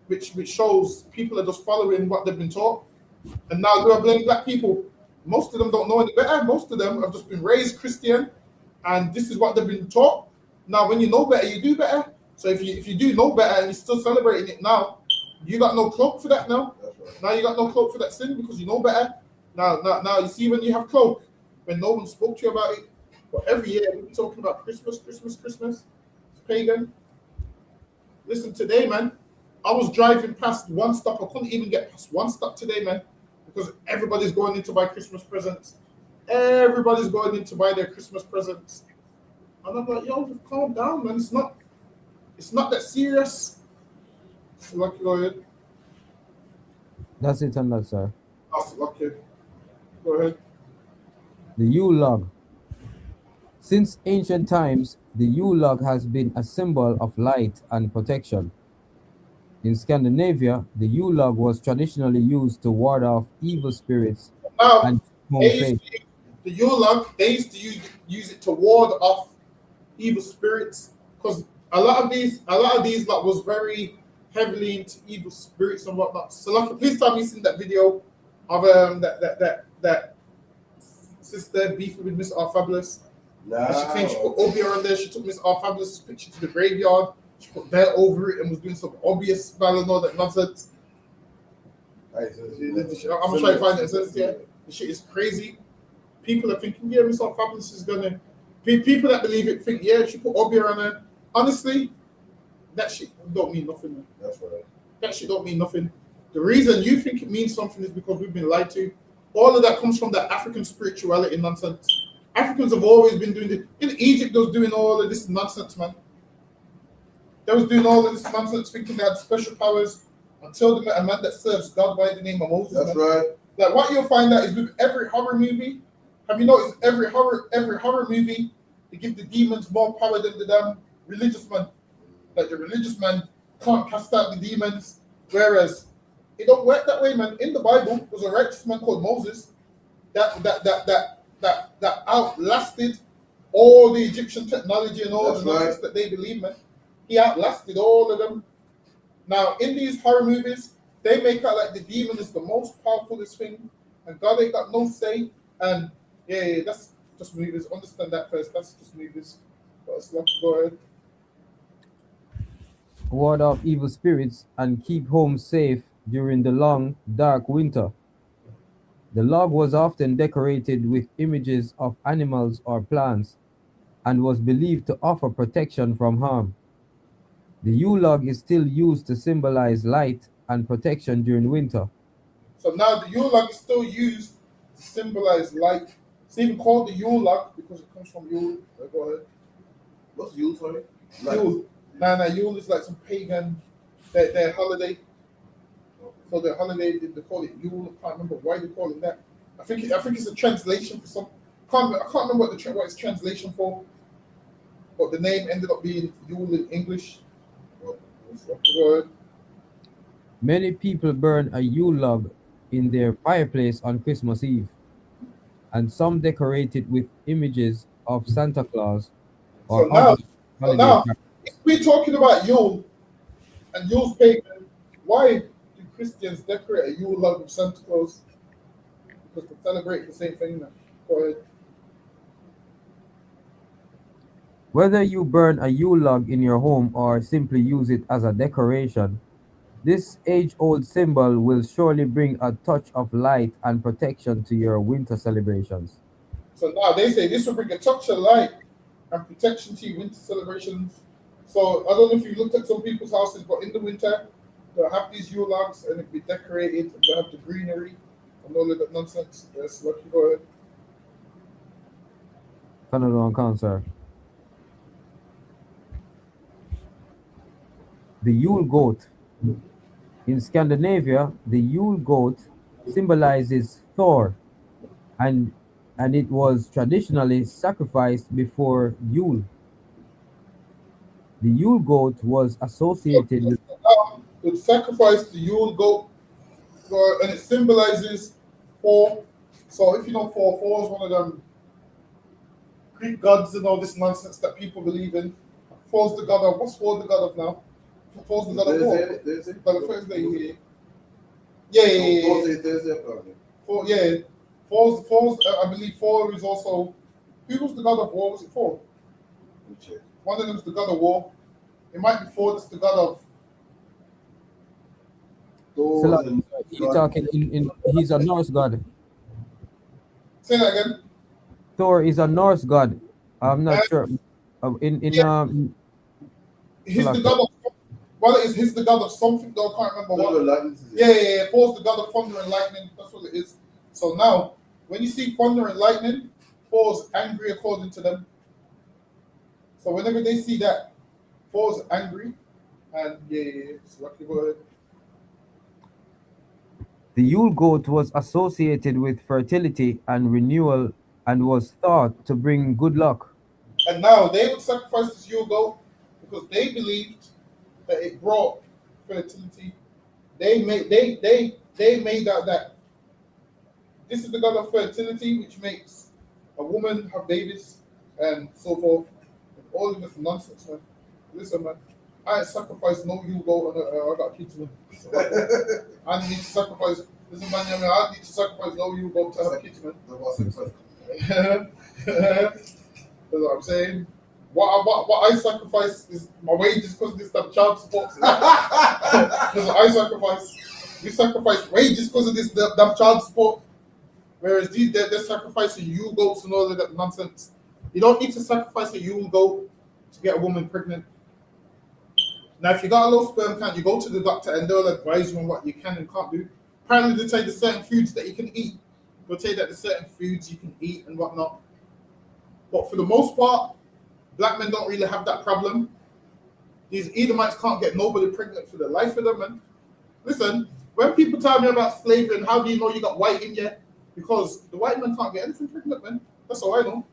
which shows people are just following what they've been taught. And now we are blaming black people. Most of them don't know any better. Most of them have just been raised Christian, and this is what they've been taught. Now, when you know better, you do better. So if you do know better and you're still celebrating it now, you got no cloak for that now. Right. Now you got no cloak for that sin because you know better. Now you see when you have cloak, when no one spoke to you about it. But every year we've been talking about Christmas. It's pagan. Listen, today, man, I was driving past one stop. I couldn't even get past one stop today, man, because everybody's going in to buy Christmas presents. Everybody's going in to buy their Christmas presents. And I'm like, yo, just calm down, man. It's not that serious. So lucky, go ahead. That's it on that, sir. That's lucky. Go ahead. The Yule log. Since ancient times, the Yule log has been a symbol of light and protection. In Scandinavia, the Yule log was traditionally used to ward off evil spirits Now, and home they used faith. to use the Yule log, they used to use it to ward off evil spirits because a lot of these like was very heavily into evil spirits and whatnot. So like please tell me you seen that video of that sister beefing with Miss R Fabulous. And she claimed she put Obia on there, she took Miss R Fabulous' picture to the graveyard, she put that over it and was doing some obvious spell and all that nonsense. I'm gonna try to find it. Yeah, the shit is crazy. People are thinking, yeah, Miss R Fabulous is gonna people that believe it think, yeah, she put Obia on her. Honestly, that shit don't mean nothing, man. That's right. That shit don't mean nothing. The reason you think it means something is because we've been lied to. All of that comes from that African spirituality nonsense. Africans have always been doing it. In Egypt, they was doing all of this nonsense, man. They was doing all of this nonsense, thinking they had special powers until they met a man that serves God by the name of Moses. That's man. right. Like what you'll find out is with every horror movie. Have you noticed every horror movie they give the demons more power than the damn religious man? Like the religious man can't cast out the demons, whereas it don't work that way, man. In the Bible, there was a righteous man called Moses that outlasted all the Egyptian technology and all That's the nonsense that they believe, man. He outlasted all of them. Now, in these horror movies, they make out like the demon is the most powerfulest thing, and God ain't got no say. And yeah, that's just movies. Understand that first. That's just movies. But it's like, go ahead. Ward off evil spirits and keep home safe during the long, dark winter. The log was often decorated with images of animals or plants and was believed to offer protection from harm. The Yule log is still used to symbolize light and protection during winter. So now the Yule log is still used to symbolize light. It's even called the Yule log because it comes from Yule. Go ahead. What's Yule, sorry? Yule. Nah, Yule is like some pagan their holiday. So their holiday they call it Yule. I can't remember why they call it that. I think it's a translation for some. I can't remember what it's translation for. But the name ended up being Yule in English. Go ahead. Many people burn a Yule log in their fireplace on Christmas Eve, and some decorate it with images of Santa Claus So or other holiday now, characters. if we're talking about Yule and Yule's pagan, why do Christians decorate a Yule log with Santa Claus? Because they celebrate the same thing now. Go ahead. Whether you burn a Yule log in your home or simply use it as a decoration, this age-old symbol will surely bring a touch of light and protection to your winter celebrations. So now they say this will bring a touch of light and protection to your winter celebrations. So I don't know if you looked at some people's houses, but in the winter, they'll have these Yule logs and it'll be decorated and they'll have the greenery and all of that nonsense. Yes, lucky, go ahead. Canada on cancer. the Yule goat. In Scandinavia, the Yule goat symbolizes Thor, and and it was traditionally sacrificed before Yule. The Yule goat was associated with Would sacrifice the Yule goat, and it symbolizes four. So if you know four is one of them Greek gods and all this nonsense that people believe in. Four's the god of what's four the god of now? Four's the god of war. God of Thursday here. Yeah. Four, yeah. Four's. I believe four is also. Who was the god of war? Was it four? One of them's the god of war. It might be four. That's the god of. He's talking in he's a Norse god. Say that again. Thor is a Norse god. I'm not sure. He's the god of. Well, it is. He's the god of something. Though I can't remember what. Yeah. Thor's the god of thunder and lightning. That's what it is. So now, when you see thunder and lightning, Thor's angry according to them. So whenever they see that, Thor's angry, and yeah. So lucky go ahead. The Yule goat was associated with fertility and renewal and was thought to bring good luck. And now they would sacrifice this Yule goat because they believed that it brought fertility. They made out that this is the god of fertility, which makes a woman have babies and so forth. And all of this nonsense, man. Listen, man. I ain't sacrificed no Yule goat, and I got kids, man. So I need to sacrifice. Listen, man, I need to sacrifice no Yule goat to have kids, man. That's what I'm saying. What I sacrifice is my wages because this stuff child support. Because I sacrifice. We sacrifice wages because of this damn child support. Whereas they're sacrificing Yule goats and all of that nonsense. You don't need to sacrifice a Yule goat to get a woman pregnant. Now, if you got a low sperm count, you go to the doctor and they'll advise you on what you can and can't do. Apparently, they tell you the certain foods that you can eat. They'll tell you that the certain foods you can eat and whatnot. But for the most part, black men don't really have that problem. These Edomites can't get nobody pregnant for the life of them, man. Listen, when people tell me about slavery and how do you know you got white in you? Because the white man can't get anything pregnant, man. That's all I know.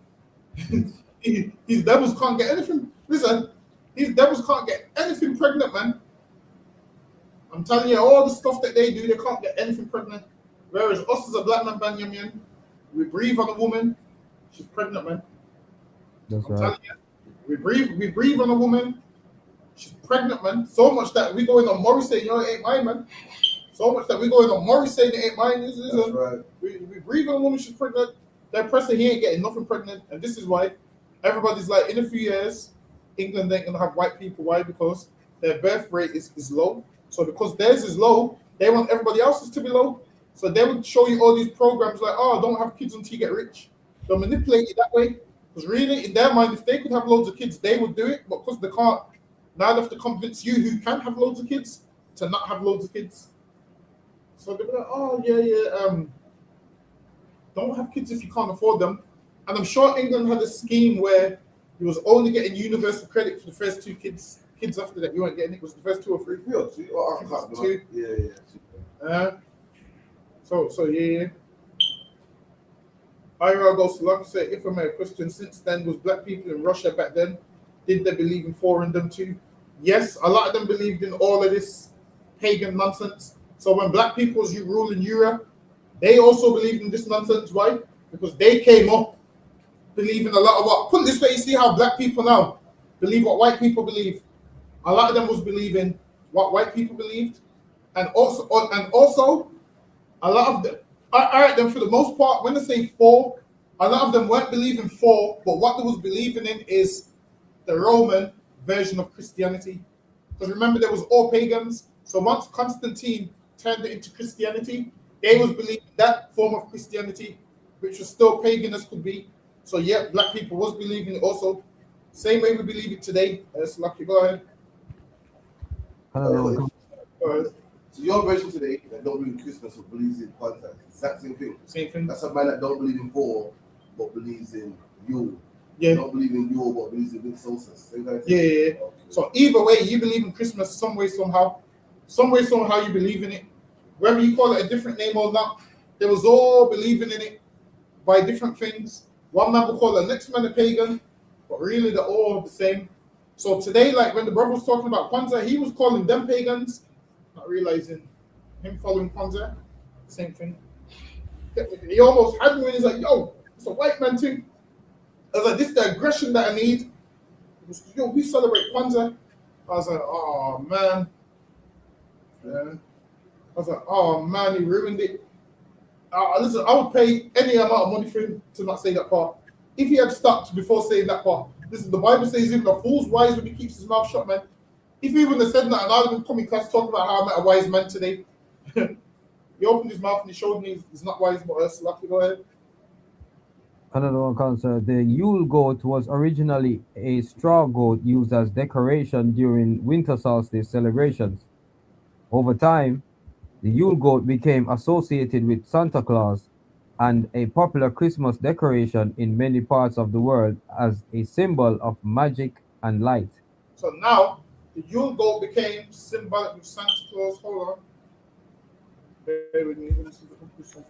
These devils can't get anything. Listen, these devils can't get anything pregnant, man. I'm telling you, all the stuff that they do, they can't get anything pregnant. Whereas us as a black man, Benjamin, we breathe on a woman, she's pregnant, man. That's I'm right. telling you, we breathe on a woman, she's pregnant, man. So much that we go in on Morrissey, you know, it ain't mine, man. So much that we go in on Morrissey, it ain't mine. That's right. We breathe on a woman, she's pregnant. That person, he ain't getting nothing pregnant. And this is why everybody's like, in a few years, England ain't going to have white people. Why? Because their birth rate is low. So because theirs is low, they want everybody else's to be low. So they would show you all these programs like, oh, don't have kids until you get rich. They'll manipulate it that way. Because really, in their mind, if they could have loads of kids, they would do it. But because they can't, now they have to convince you who can have loads of kids to not have loads of kids. So they're like, oh, yeah, don't have kids if you can't afford them. And I'm sure England had a scheme where you was only getting universal credit for the first two kids. Kids after that, you weren't getting it. Was the first 2 or 3? Two. Yeah. So yeah. Ira goes to like to say, if I may question, since then, was black people in Russia back then, did they believe in four and them too? Yes, a lot of them believed in all of this pagan nonsense. So when black people was ruling Europe, they also believed in this nonsense. Why? Because they came up believing a lot of what. Put it this way, you see how black people now believe what white people believe. A lot of them was believing what white people believed, and also a lot of them. All right, then for the most part, when they say four, a lot of them weren't believing four, but what they was believing in is the Roman version of Christianity. Because remember, there was all pagans. So once Constantine turned it into Christianity, they was believing that form of Christianity, which was still pagan as could be. So yeah, black people was believing it also. Same way we believe it today. Lucky, go ahead. Go ahead. So your version today that don't believe in Christmas but believes in contact, exact same thing. Same thing. That's a man that don't believe in four but believes in Yule. Yeah. You don't believe in you, but believes in big solstice. Yeah. So either way, you believe in Christmas some way, somehow. Some way, somehow you believe in it. Whether you call it a different name or not, they was all believing in it by different things. One man will call the next man a pagan, but really they're all the same. So today, like when the brother was talking about Kwanzaa, he was calling them pagans, not realizing him following Kwanzaa, same thing. He almost had me when he's like, yo, it's a white man thing. I was like, this is the aggression that I need. He was, yo, we celebrate Kwanzaa. I was like, oh man. Yeah. I was like, oh man, he ruined it. Listen, I would pay any amount of money for him to not say that part. If he had stopped before saying that part. Listen, the Bible says even a fool's wise when he keeps his mouth shut, man. If he wouldn't have said that, and I'd have been coming class talking about how I met a wise man today. He opened his mouth and he showed me he's not wise, but us. Lucky, go ahead. Another one concern. The Yule goat was originally a straw goat used as decoration during winter solstice celebrations. Over time, the Yule goat became associated with Santa Claus and a popular Christmas decoration in many parts of the world as a symbol of magic and light. So now, the Yule goat became symbolic with Santa Claus. Hold on. Bear with me. Let me see the conclusion.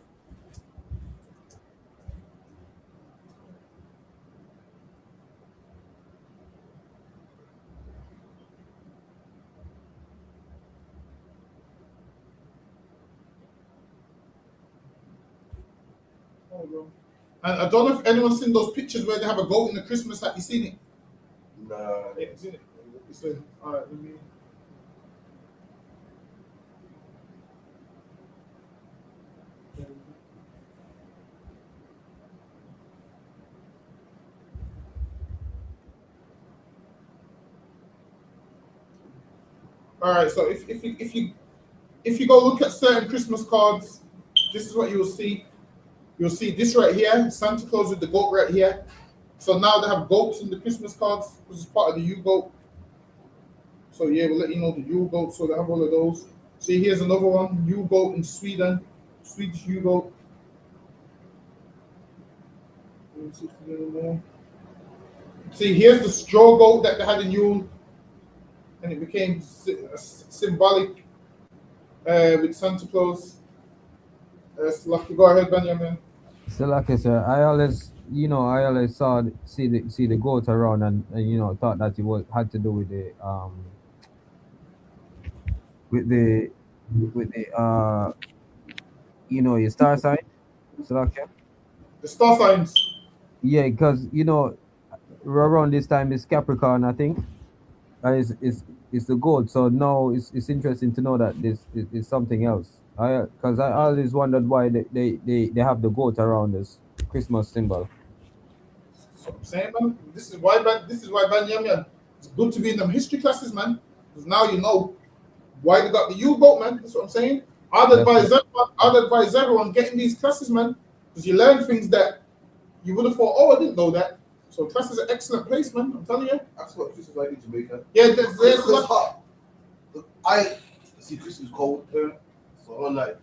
And I don't know if anyone's seen those pictures where they have a goat in the Christmas hat. You seen it? Nah. Yeah, seen it. All right, let me. All right, so if you go look at certain Christmas cards, this is what you'll see. You'll see this right here, Santa Claus with the goat right here. So now they have goats in the Christmas cards, which is part of the Yule goat. So yeah, we'll let you know the Yule goat. So they have all of those. See, here's another one, Yule goat in Sweden, Swedish Yule goat. See, here's the straw goat that they had in Yule, and it became symbolic with Santa Claus. Lucky, go ahead, Benjamin. So like I said, I always see the goat around and thought that it was had to do with the your star sign. So like The star signs. yeah, because around this time is Capricorn, I think. It's the goat. So now it's interesting to know that this is something else. Because I always wondered why they have the goat around this Christmas symbol. So I'm saying, man, this is why Benjamin. It's good to be in them history classes, man. Because now you know why they got the Yule goat, man. That's what I'm saying. I'd advise everyone getting these classes, man, because you learn things that you would have thought, oh, I didn't know that. So class is an excellent place, man. I'm telling you. That's what Christmas is like in Jamaica. Yeah, there's It's hot. I see Christmas cold there, so I'm like,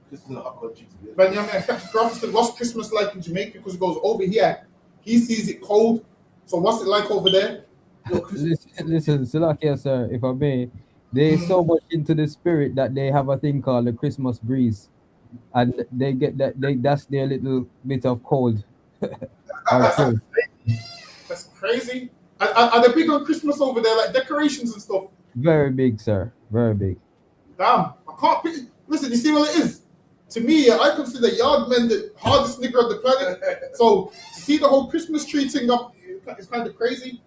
Christmas in a hot country to be. Benjamin, Captain Crawford said, what's Christmas like in Jamaica? Because he goes over here, he sees it cold. So what's it like over there? Listen, Salakia, sir, if I may, they're so much into the spirit that they have a thing called the Christmas breeze, and they get that's their little bit of cold. That's crazy. Are they big on Christmas over there, like decorations and stuff? Very big, sir. Very big. Damn, I can't picture. Listen, you see what it is? To me, I consider Yardmen the hardest nigger on the planet. So to see the whole Christmas tree thing up, it's kind of crazy.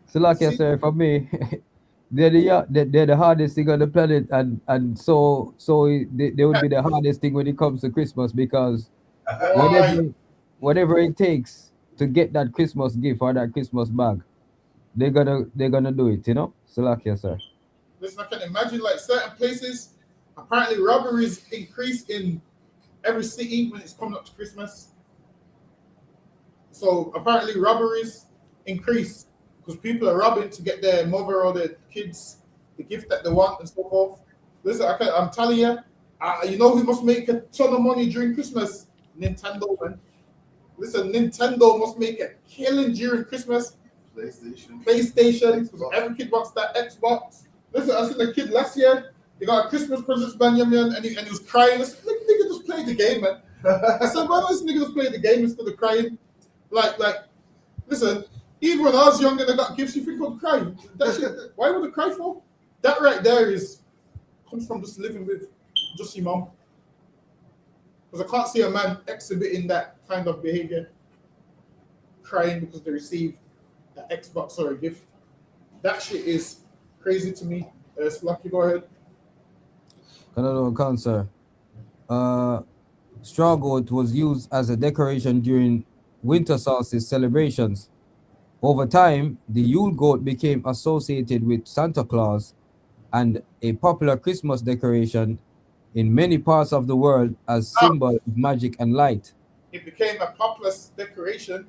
So like I said, for me, they're the hardest thing on the planet, and so they would be the hardest thing when it comes to Christmas, because whatever it takes to get that Christmas gift or that Christmas bag, they're gonna do it, So like I said. Listen, I can imagine like certain places. Apparently, robberies increase in every city when it's coming up to Christmas. So apparently, robberies increase because people are robbing to get their mother or their kids the gift that they want and so forth. Listen, I'm telling you, you know who must make a ton of money during Christmas? Nintendo, man. Listen, Nintendo must make a killing during Christmas. PlayStation. Because every kid wants that Xbox. Listen, I seen a kid last year. He got a Christmas present, Benjamin, and he was crying. I said, nigga, just play the game, man. I said, why don't this nigga just play the game instead of crying? Like, listen, even when I was young and I got gifts, you think I'd cry? That shit, why would I cry for? That right there comes from just living with just your mom. Because I can't see a man exhibiting that kind of behavior, crying because they receive an Xbox or a gift. That shit is crazy to me. Slacky, go ahead. Canada cancer. Straw goat was used as a decoration during winter solstice celebrations. Over time, the Yule goat became associated with Santa Claus and a popular Christmas decoration in many parts of the world as symbol of magic and light. It became a popular decoration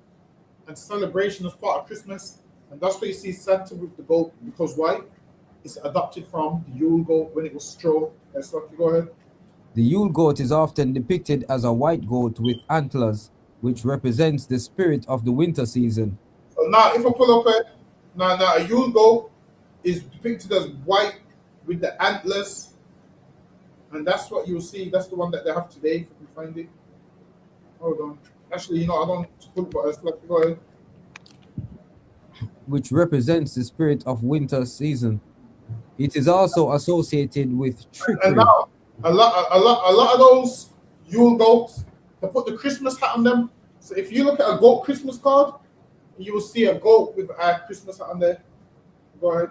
and celebration as part of Christmas, and that's why you see Santa with the goat. Because why? It's adopted from the Yule goat when it was straw. Slacky, go ahead. The Yule goat is often depicted as a white goat with antlers, which represents the spirit of the winter season. So now, if I pull up a Yule goat is depicted as white with the antlers, and that's what you'll see. That's the one that they have today, if you can find it. Hold on. Actually, I don't pull it, but Slacky, go ahead. Which represents the spirit of winter season. It is also associated with trickery. And now, a lot of those Yule goats, they put the Christmas hat on them. So if you look at a goat Christmas card, you will see a goat with a Christmas hat on there. Go ahead.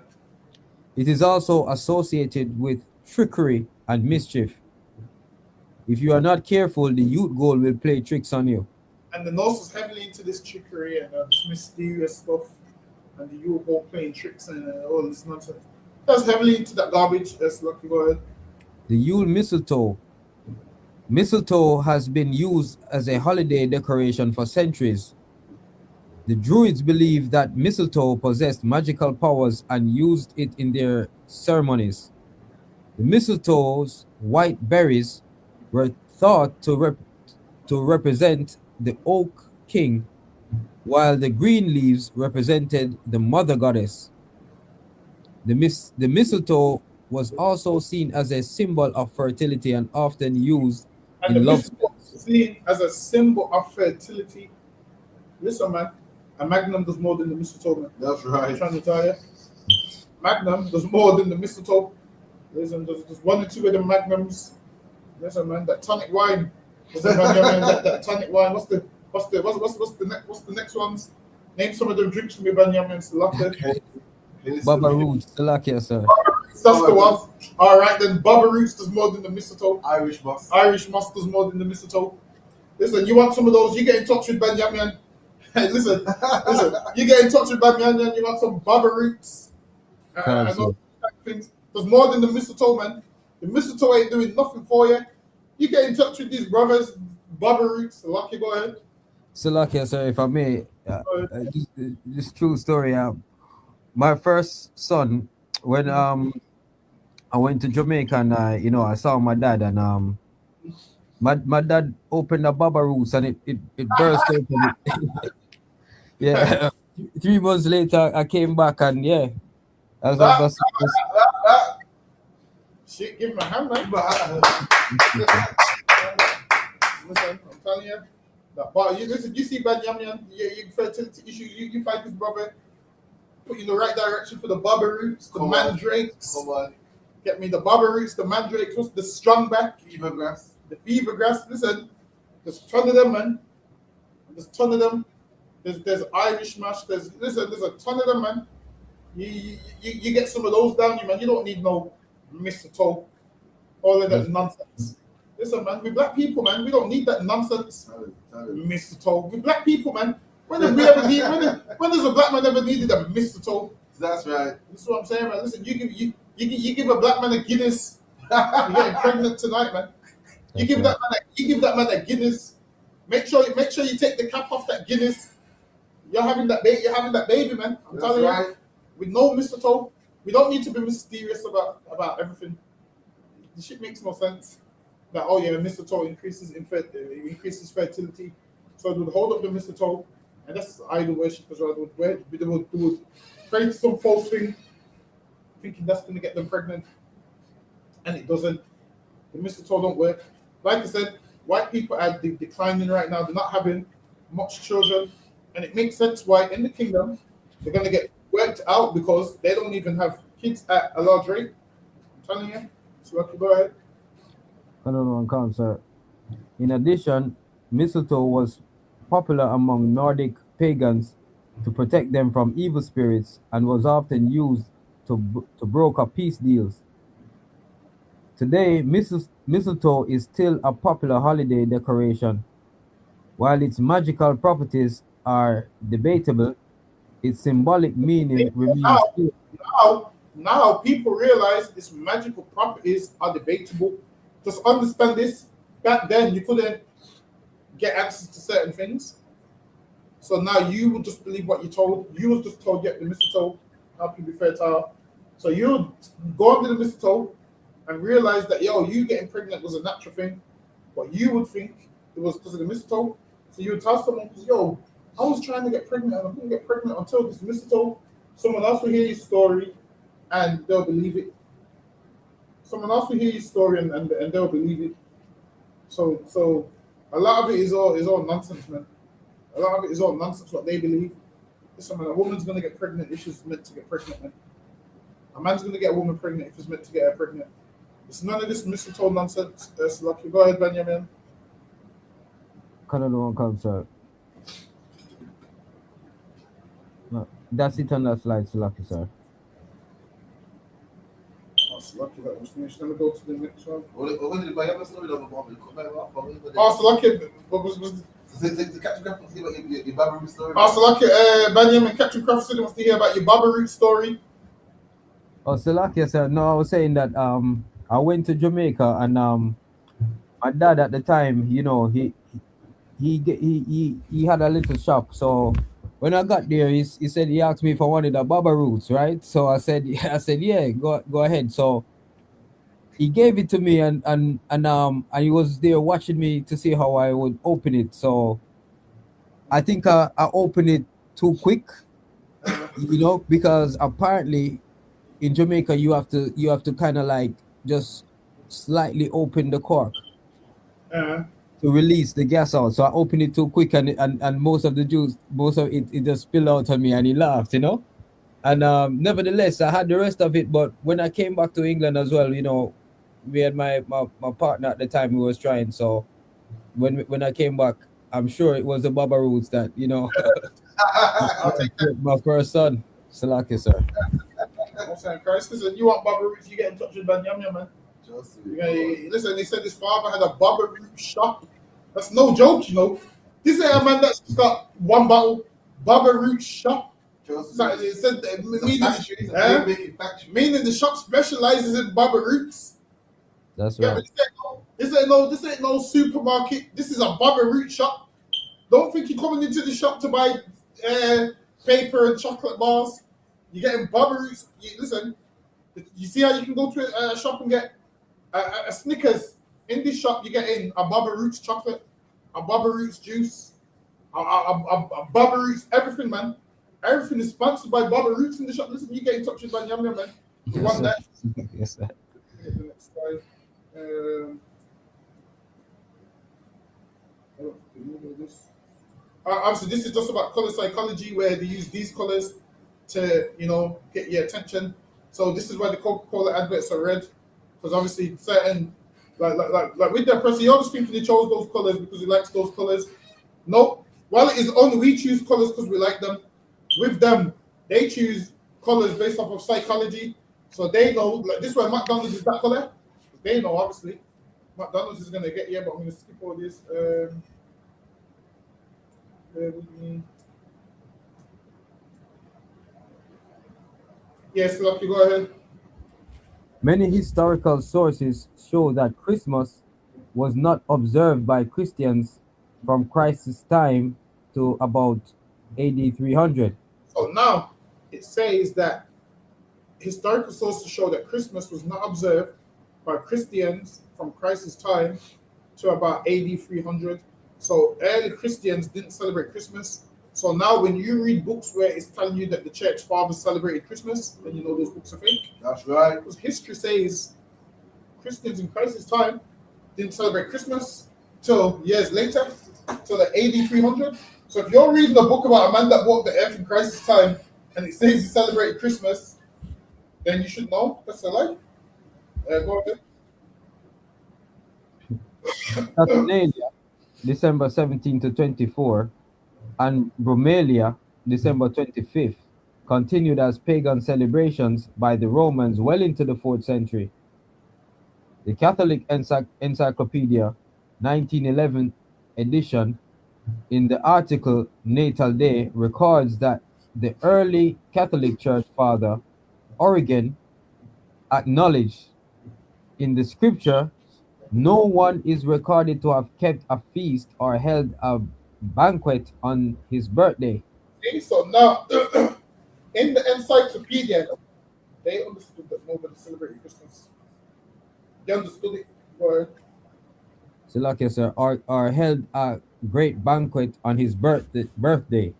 It is also associated with trickery and mischief. If you are not careful, the Yule goat will play tricks on you. And the Norse is heavily into this trickery and this mysterious stuff, and the Yule goat playing tricks and all this nonsense. That's heavily into that garbage. Lucky, go ahead. The Yule mistletoe. Mistletoe has been used as a holiday decoration for centuries. The Druids believed that mistletoe possessed magical powers and used it in their ceremonies. The mistletoe's white berries were thought to represent the oak king, while the green leaves represented the mother goddess. The mistletoe was also seen as a symbol of fertility and often used And in the love. mistletoe is seen as a symbol of fertility. Listen, man, a magnum does more than the mistletoe, man. That's right. I'm trying to tell you. Magnum does more than the mistletoe. Listen, there's one or two of the magnums. Listen, man, that tonic wine. Listen, man, that tonic wine. What's the next ones? Name some of them drinks for me, Benjamin. Baba Roots, Salakia, sir. That's the one. All right, then Baba Roots does more than the mistletoe. Irish moss. Irish moss does more than the mistletoe. Listen, you want some of those? You get in touch with Benjamin. Hey, listen. You get in touch with Benjamin. You want some Baba Roots? And all that things. There's more than the mistletoe, man. The mistletoe ain't doing nothing for you. You get in touch with these brothers, Baba Roots. Lucky, go ahead. Salakia, sir, if I may, this true story. My first son, when I went to Jamaica and I saw my dad, and my dad opened the Baba Roots and it burst open. Yeah. 3 months later I came back and Shit, give him a hand, man. Listen, I'm telling you. But you see Benjamin, you fertility issues, you find this brother, put you in the right direction for the Baba Roots, the mandrakes. Come on. Get me the Baba Roots, the mandrakes, what's the strong back? Fever grass. The fever grass. Listen, there's a ton of them, man. There's a ton of them. There's Irish mash. There's a ton of them, man. You get some of those down, you man. You don't need no mistletoe. All of that nonsense. Listen, man, we black people, man, we don't need that nonsense. Mistletoe. We black people, man. When does a black man ever needed a mistletoe? That's right. That's what I'm saying, man. Listen, you give a black man a Guinness, you're getting pregnant tonight, man. You give that man a Guinness. Make sure you take the cap off that Guinness. You're having that baby, man. I'm telling you. With no mistletoe, we don't need to be mysterious about everything. The shit makes no sense. That mistletoe increases fertility. So they would hold up the mistletoe, and that's idol worship as well. They would pray to some false thing, thinking that's going to get them pregnant, and it doesn't. The mistletoe don't work. Like I said, white people are declining right now. They're not having much children, and it makes sense why in the kingdom they're going to get worked out because they don't even have kids at a large rate. I'm telling you. So, Lucky, go ahead. I don't know, concert. In addition, mistletoe was popular among Nordic pagans to protect them from evil spirits and was often used to broker peace deals. Today, mistletoe is still a popular holiday decoration. While its magical properties are debatable, its symbolic meaning remains Now, clear. now people realize its magical properties are debatable. Just understand this. Back then, you couldn't get answers to certain things. So now you would just believe what you're told. You was just told, get the mistletoe, help you be fertile. So you would go under the mistletoe and realize that, yo, you getting pregnant was a natural thing. But you would think it was because of the mistletoe. So you would tell someone, yo, I was trying to get pregnant and I couldn't get pregnant until this mistletoe. Someone else will hear your story and they'll believe it. Someone else will hear your story and they'll believe it. So a lot of it is all nonsense, man. A lot of it is all nonsense what they believe. Listen, man, a woman's gonna get pregnant if she's meant to get pregnant, man. A man's gonna get a woman pregnant if he's meant to get her pregnant. It's none of this mistletoe nonsense. That's lucky. Go ahead, Benjamin. Canada concert. No, that's it on that slide, Lucky, sir. That's lucky that was finished. Let me go to the next one. What did I have a story of about Oh, so lucky. What was the Captain Craft wants to hear about your Baba Root story? Oh, so lucky. Benjamin, Captain Crawford said he wants to hear about your Baba Root story. Oh, so Lucky, sir. No, I was saying that I went to Jamaica and my dad at the time, you know, he had a little shop. So when I got there, he said he asked me if I wanted a Baba Roots, right? So I said yeah, go ahead. So he gave it to me and he was there watching me to see how I would open it. So I think I opened it too quick, you know, because apparently in Jamaica you have to kind of like just slightly open the cork to release the gas out. So I opened it too quick and most of the juice, most of it just spilled out on me and he laughed, you know. And nevertheless, I had the rest of it. But when I came back to England as well, you know, we had my partner at the time who was trying. So when I came back, I'm sure it was the Baba Roots that, you know, I'll take that. my first son. Salaki, sir. I'm saying, Christ, listen, you want Baba Roots, you get in touch with Banyamya, man. Listen, they said his father had a Baba Root shop. That's no joke, you know. This ain't a man that's got one bottle. Baba Root shop. So they said meaning the shop specializes in Baba Roots. That's Yeah, right. but this ain't no supermarket. This is a Baba Root shop. Don't think you're coming into the shop to buy paper and chocolate bars. You're getting Baba Roots. Listen, you see how you can go to a shop and get a Snickers. In this shop, you're getting a Baba Roots chocolate, a Baba Roots juice, a Baba Roots everything, man. Everything is sponsored by Baba Roots in the shop. Listen, you get in touch with Banyamya, man. You want that? Yes, sir. Get the next slide. Obviously, this is just about color psychology, where they use these colors to, you know, get your attention. So this is why the Coca-Cola adverts are red, because obviously certain, like with their press, he always thinking he chose those colors because he likes those colors. No, while it is only we choose colors because we like them. With them, they choose colors based off of psychology. So they know, like this way McDonald's is that color. They know, obviously. McDonald's is going to get, yeah, but I'm going to skip all this. Bear with me. Yes, Lucky, go ahead. Many historical sources show that Christmas was not observed by Christians from Christ's time to about AD 300. So now it says that historical sources show that Christmas was not observed by Christians from Christ's time to about AD 300. So early Christians didn't celebrate Christmas. So now when you read books where it's telling you that the church fathers celebrated Christmas, then you know those books are fake. That's right. Because history says Christians in Christ's time didn't celebrate Christmas till years later, till the AD 300. So if you're reading a book about a man that walked the earth in Christ's time and it says he celebrated Christmas, then you should know that's a lie. Go ahead. Saturnalia, December 17 to 24, and Brumalia, December 25th, continued as pagan celebrations by the Romans well into the 4th century. The Catholic Encyclopedia, 1911 edition, in the article Natal Day, records that the early Catholic Church Father Origen acknowledged in the scripture no one is recorded to have kept a feast or held a banquet on his birthday. Okay, so now in the encyclopedia, they understood that nobody celebrated Christmas. They understood it. Go ahead. So, like I said, or held a great banquet on his birthday.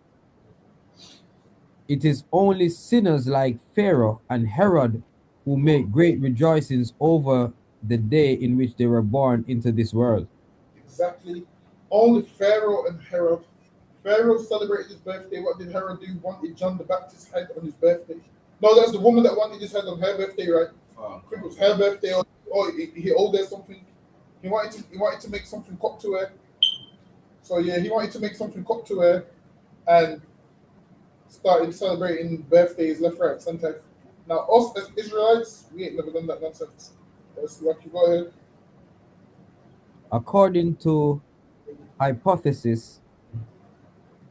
It is only sinners like Pharaoh and Herod who make great rejoicings over the day in which they were born into this world. Exactly. Only Pharaoh and Herod. Pharaoh celebrated his birthday. What did Herod do? Wanted John the Baptist's head on his birthday. No, that's the woman that wanted his head on her birthday, right? I think it was her birthday, or he owed her something. He wanted to make something up to her. So yeah, he wanted to make something up to her, and started celebrating birthdays left, right, center. Now us as Israelites, we ain't never done that nonsense. Let's lucky. Go ahead. According to hypothesis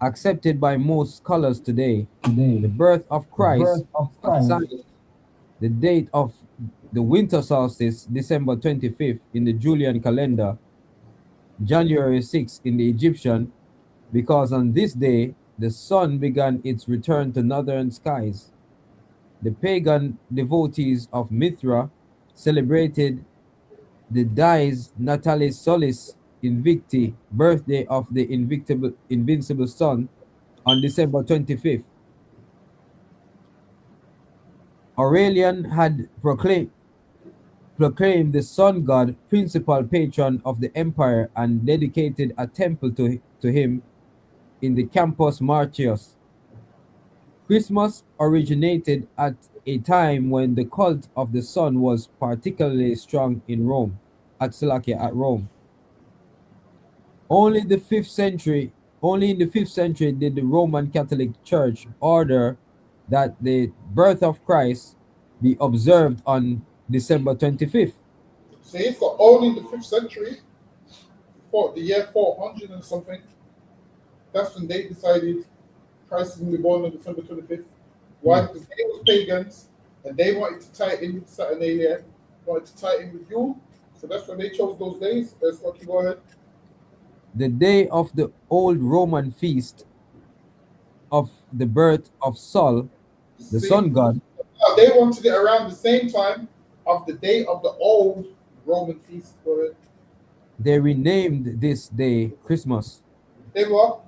accepted by most scholars today, the birth of Christ assigned the date of the winter solstice, December 25th in the Julian calendar, January 6th in the Egyptian, because on this day the sun began its return to northern skies. The pagan devotees of Mithra celebrated the dies natalis solis invicti, birthday of the invincible sun, on December 25th. Aurelian had proclaimed the sun god principal patron of the empire and dedicated a temple to him in the Campus Martius. Christmas originated at a time when the cult of the sun was particularly strong in Rome, at Rome. Only in the 5th century did the Roman Catholic Church order that the birth of Christ be observed on December 25th. See, so only in the 5th century, for the year 400 and something, that's when they decided Christ is going to be born on December 25th. Why? Because they were pagans and they wanted to tie it in with Saturnalia, wanted to tie it in with Yule. So that's when they chose those days. Let's lucky. Go ahead. The day of the old Roman feast of the birth of Sol, the sun god. They wanted it around the same time of the day of the old Roman feast. Go ahead. They renamed this day Christmas. They what?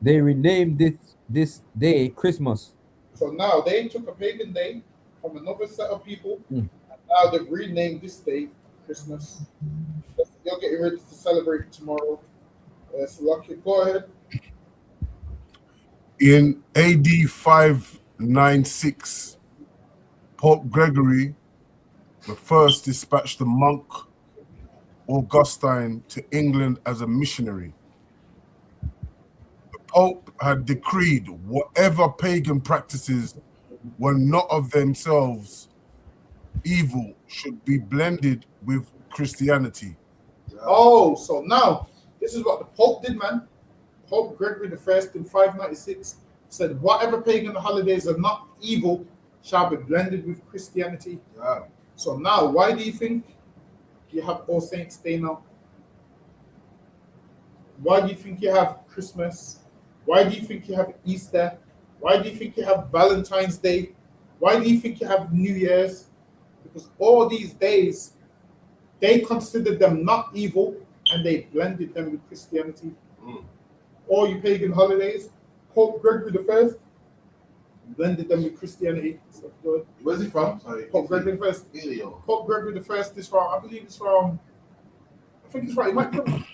They renamed this day Christmas. So now they took a pagan day from another set of people, and now they've renamed this day Christmas. You're getting ready to celebrate tomorrow. So lucky. Go ahead. In AD 596, Pope Gregory the First dispatched the monk Augustine to England as a missionary. The Pope had decreed whatever pagan practices were not of themselves evil should be blended with Christianity. Oh, so now this is what the Pope did, man. Pope Gregory the First in 596 said, "Whatever pagan holidays are not evil shall be blended with Christianity." Yeah. So now, why do you think you have All Saints Day now? Why do you think you have Christmas? Why do you think you have Easter? Why do you think you have Valentine's Day? Why do you think you have New Year's? Because all these days, they considered them not evil, and they blended them with Christianity. All you pagan holidays, Pope Gregory the I blended them with Christianity. So good. Where's he from? Sorry. Pope Gregory the I. Pope Gregory the I is from, I believe it's from, I think it's right. It might come.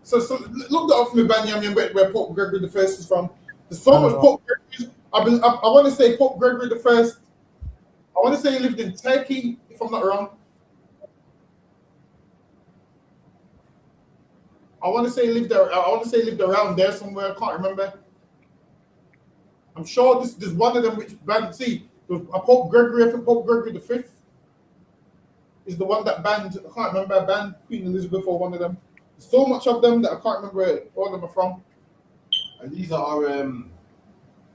So look that up for me, Banyamin, where Pope Gregory the I is from. There's so much Pope Gregory. I want to say Pope Gregory the I. I want to say he lived in Turkey, if I'm not wrong. I want to say he lived there. I want to say he lived around there somewhere. I can't remember. I'm sure there's one of them which banned. See, a Pope Gregory, I think Pope Gregory the V is the one that banned. I can't remember. Banned Queen Elizabeth or one of them. There's so much of them that I can't remember where all of them are from. And these are our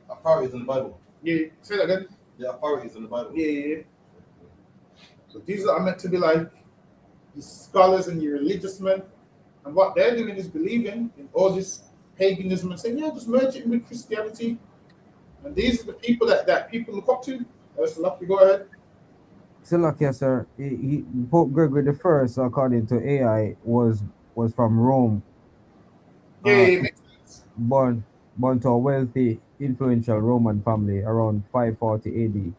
authorities in the Bible. Yeah, say that again. The authorities in the Bible. Yeah. So these are meant to be like the scholars and your religious men. And what they're doing is believing in all this paganism and saying, yeah, just merge it in with Christianity. And these are the people that people look up to. Salaki, go ahead. Salaki, sir. Pope Gregory the First, according to AI, was from Rome. Yeah, it makes sense. Born to a wealthy, influential Roman family around 540 AD.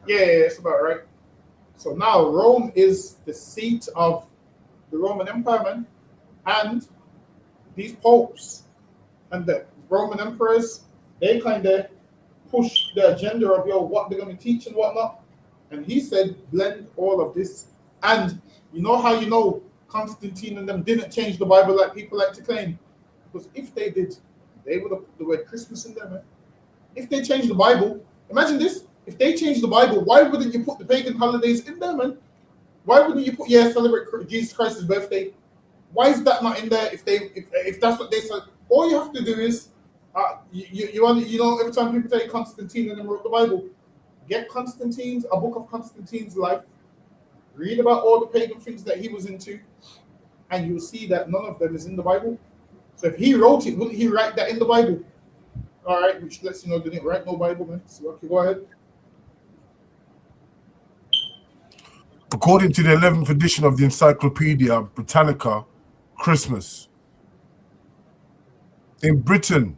Yeah, that's about right. So now Rome is the seat of the Roman Empire, man. And these popes and the Roman emperors, they kind of push the agenda of what they're going to teach and whatnot. And he said, blend all of this. And you know how Constantine and them didn't change the Bible like people like to claim? Because if they did, they would have put the word Christmas in there, man. If they changed the Bible, imagine this. If they changed the Bible, why wouldn't you put the pagan holidays in there, man? Why wouldn't you put, celebrate Jesus Christ's birthday? Why is that not in there? If that's what they said, all you have to do is every time people say Constantine and them wrote the Bible, get a book of Constantine's life, read about all the pagan things that he was into, and you'll see that none of them is in the Bible. So if he wrote it, wouldn't he write that in the Bible? All right, which lets you know they didn't write no Bible, man. So okay, go ahead. According to the 11th edition of the Encyclopedia Britannica, Christmas. In Britain,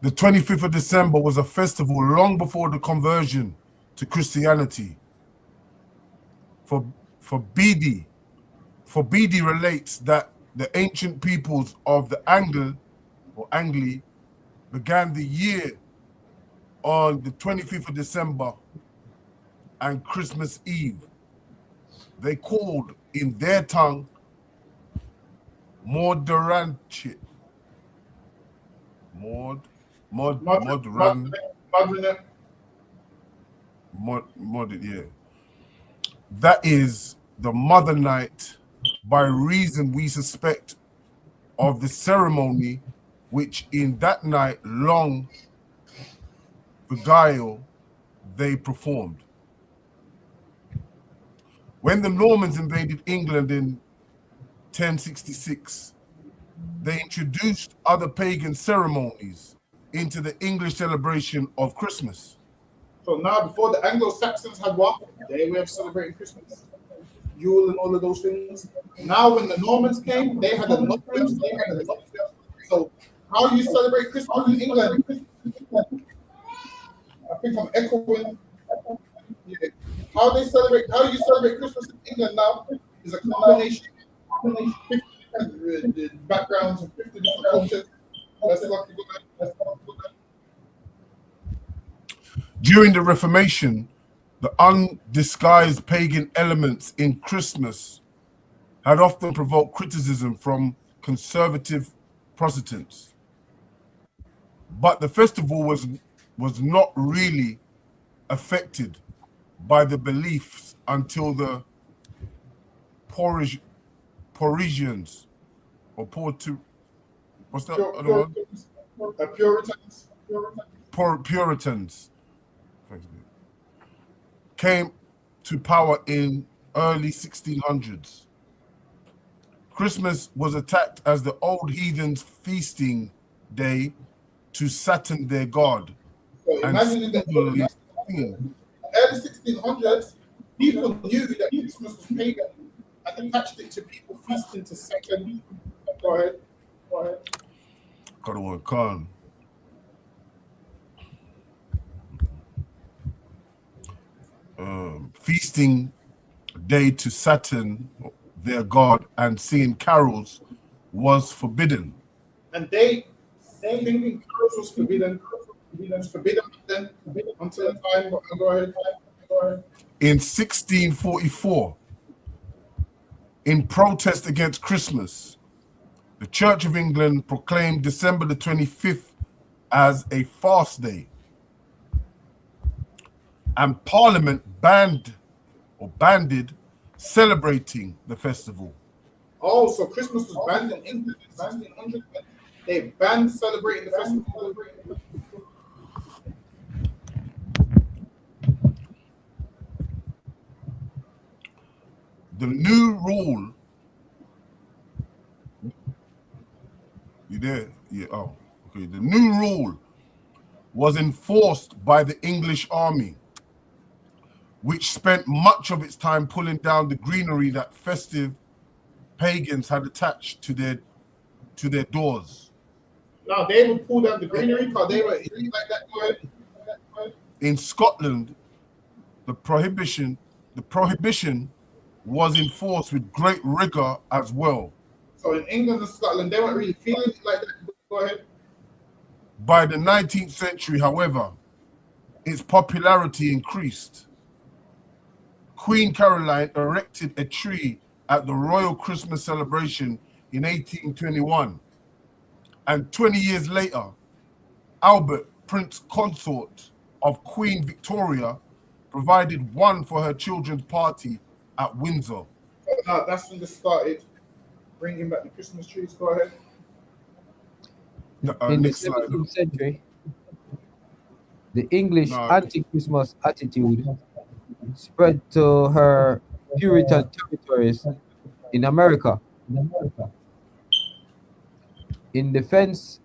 the 25th of December was a festival long before the conversion to Christianity. For Bede relates that the ancient peoples of the Angli began the year on the 25th of December and Christmas Eve. They called in their tongue Modranchit. Yeah. That is the mother night, by reason we suspect of the ceremony which in that night long beguile they performed. When the Normans invaded England in 1066, they introduced other pagan ceremonies into the English celebration of Christmas. So now, before the Anglo-Saxons had what? Their way of celebrating Christmas, Yule and all of those things. Now, when the Normans came, they had another way of celebrating. So how you celebrate Christmas in England? I think I'm echoing. Yeah. How you celebrate Christmas in England now is a combination of 50 different backgrounds and 50 different cultures. That's lucky. During the Reformation, the undisguised pagan elements in Christmas had often provoked criticism from conservative Protestants. But the festival was not really affected by the beliefs until the Parisians or what's that other one? Puritans came to power in early 1600s. Christmas was attacked as the old heathens' feasting day to Saturn, their god. So imagine in the early 1600s, people knew that Christmas was pagan and attached it to people feasting to Saturn. Go ahead. Got to work on. Feasting day to Saturn, their god, and singing carols was forbidden. And they thinking carols was forbidden. It was forbidden then until the time. Go ahead. In 1644, in protest against Christmas, the Church of England proclaimed December the 25th as a fast day. And Parliament banded celebrating the festival. Oh, so Christmas was banned in England in 1600. They banned celebrating the festival. The new rule. You there? Yeah. Oh, okay. The new rule was enforced by the English army, which spent much of its time pulling down the greenery that festive pagans had attached to their doors. Now they would pull down the greenery because they were like that. Go ahead. In Scotland, the prohibition was enforced with great rigor as well. So in England and Scotland, they weren't really feeling it like that. Go ahead. By the 19th century, however, its popularity increased. Queen Caroline erected a tree at the Royal Christmas celebration in 1821. And 20 years later, Albert, Prince Consort of Queen Victoria, provided one for her children's party at Windsor. Now that's when they started bringing back the Christmas trees. Go ahead. In the 17th century, the English anti-Christmas attitude spread to her Puritan territories in America. In defiance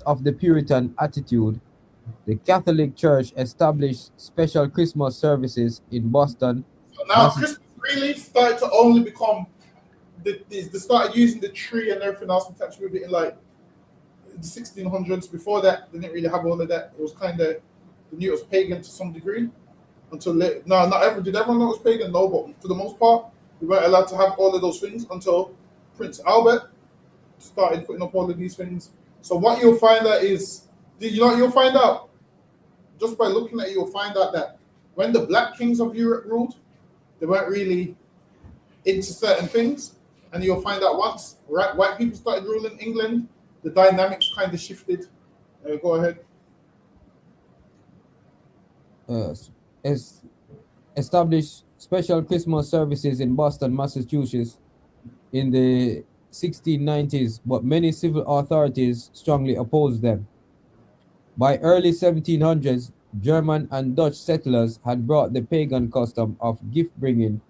of the Puritan attitude, the Catholic Church established special Christmas services in Boston. So now Christmas really started to only become they started using the tree and everything else attached with it in like the 1600s. Before that, they didn't really have all of that. It was kind of, they knew it was pagan to some degree. Until later. No, not ever. Did everyone know it was pagan? No, but for the most part, we weren't allowed to have all of those things until Prince Albert started putting up all of these things. So what you'll find out is, you know what you'll find out? Just by looking at it, you'll find out that when the black kings of Europe ruled, they weren't really into certain things. And you'll find out once white people started ruling England, the dynamics kind of shifted. Go ahead. Established special Christmas services in Boston, Massachusetts in the 1690s, but many civil authorities strongly opposed them. By early 1700s, German and Dutch settlers had brought the pagan custom of gift-bringing,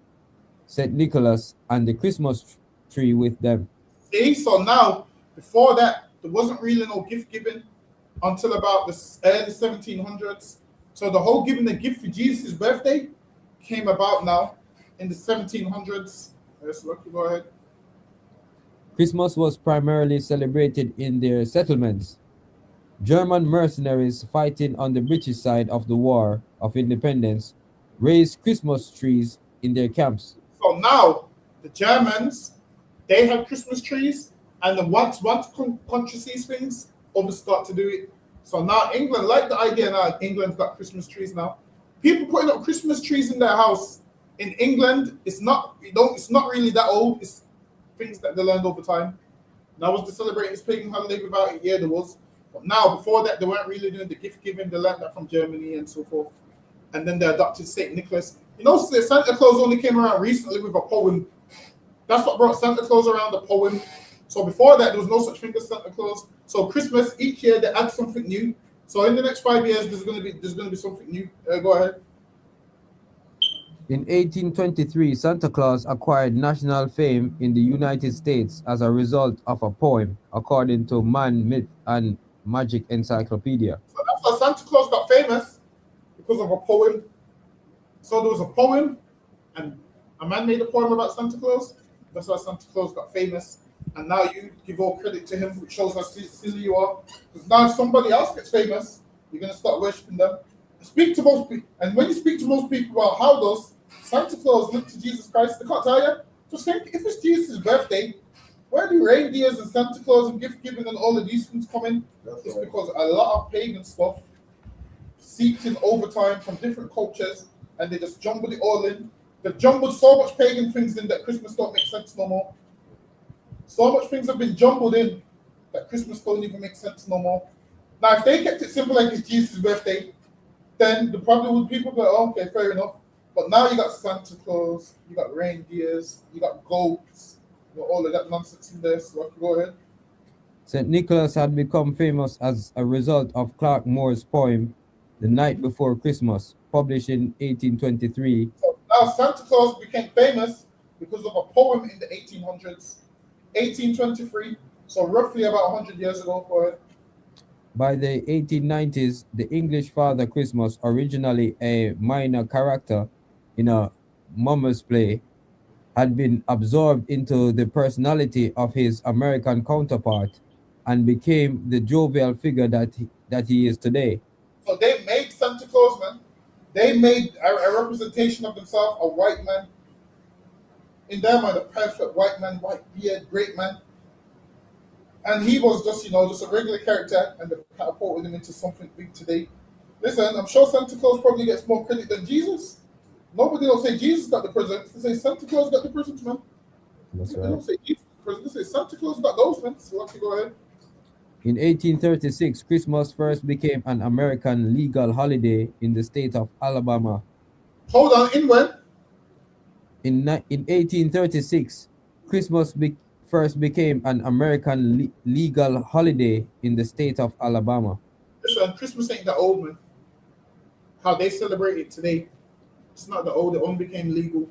St. Nicholas, and the Christmas tree with them. See, so now, before that, there wasn't really no gift giving until about the early 1700s. So the whole giving the gift for Jesus' birthday came about now in the 1700s. Yes, Lucky, go ahead. Christmas was primarily celebrated in their settlements. German mercenaries fighting on the British side of the War of Independence raised Christmas trees in their camps. So now the Germans, they had Christmas trees, and then once country sees things, others start to do it. So now England, like the idea now, England's got Christmas trees now. People putting up Christmas trees in their house in England, it's not really that old. It's things that they learned over time. Now was they celebrating this pagan holiday without it? Yeah, there was. But now, before that, they weren't really doing the gift giving. They learned that from Germany and so forth. And then they adopted St. Nicholas. You know, Santa Claus only came around recently with a poem. That's what brought Santa Claus around, the poem. So before that, there was no such thing as Santa Claus. So Christmas, each year they add something new. So in the next 5 years, there's gonna be something new. Go ahead. In 1823, Santa Claus acquired national fame in the United States as a result of a poem, according to Man, Myth, and Magic Encyclopedia. So that's how Santa Claus got famous, because of a poem. So there was a poem, and a man made a poem about Santa Claus. That's why Santa Claus got famous. And now you give all credit to him, which shows how silly you are. Because now if somebody else gets famous, you're going to start worshipping them. Speak to most people. And when you speak to most people about how does Santa Claus look to Jesus Christ, they can't tell you. Just think, if it's Jesus' birthday, where do reindeers and Santa Claus and gift giving and all of these things come in? It's because a lot of pagan stuff seeped in over time from different cultures, and they just jumbled it all in. They've jumbled so much pagan things in that Christmas don't make sense no more. So much things have been jumbled in that Christmas don't even make sense no more. Now, if they kept it simple like it's Jesus' birthday, then the problem would people go, oh, okay, fair enough. But now you got Santa Claus, you got reindeers, you got goats, you got all of that nonsense in there. So I can go ahead. St. Nicholas had become famous as a result of Clark Moore's poem, The Night Before Christmas, published in 1823. So now Santa Claus became famous because of a poem in the 1800s, 1823, so roughly about 100 years ago. Go ahead. By the 1890s, the English Father Christmas, originally a minor character in a mummers play, had been absorbed into the personality of his American counterpart and became the jovial figure that he is today. So they made Santa Claus, man. They made a representation of themselves, a white man. In their mind, a perfect white man, white beard, great man. And he was just, just a regular character, and they catapulted him into something big today. Listen, I'm sure Santa Claus probably gets more credit than Jesus. Nobody will say Jesus got the presents. They say Santa Claus got the presents, man. That's They right. don't say Jesus got the presents. They say Santa Claus got those, man. So let me go ahead. In 1836, Christmas first became an American legal holiday in the state of Alabama. Hold on, in when? In 1836, Christmas first became an American legal holiday in the state of Alabama. Listen, Christmas ain't that old, man. How they celebrate it today, it's not that old. It only became legal.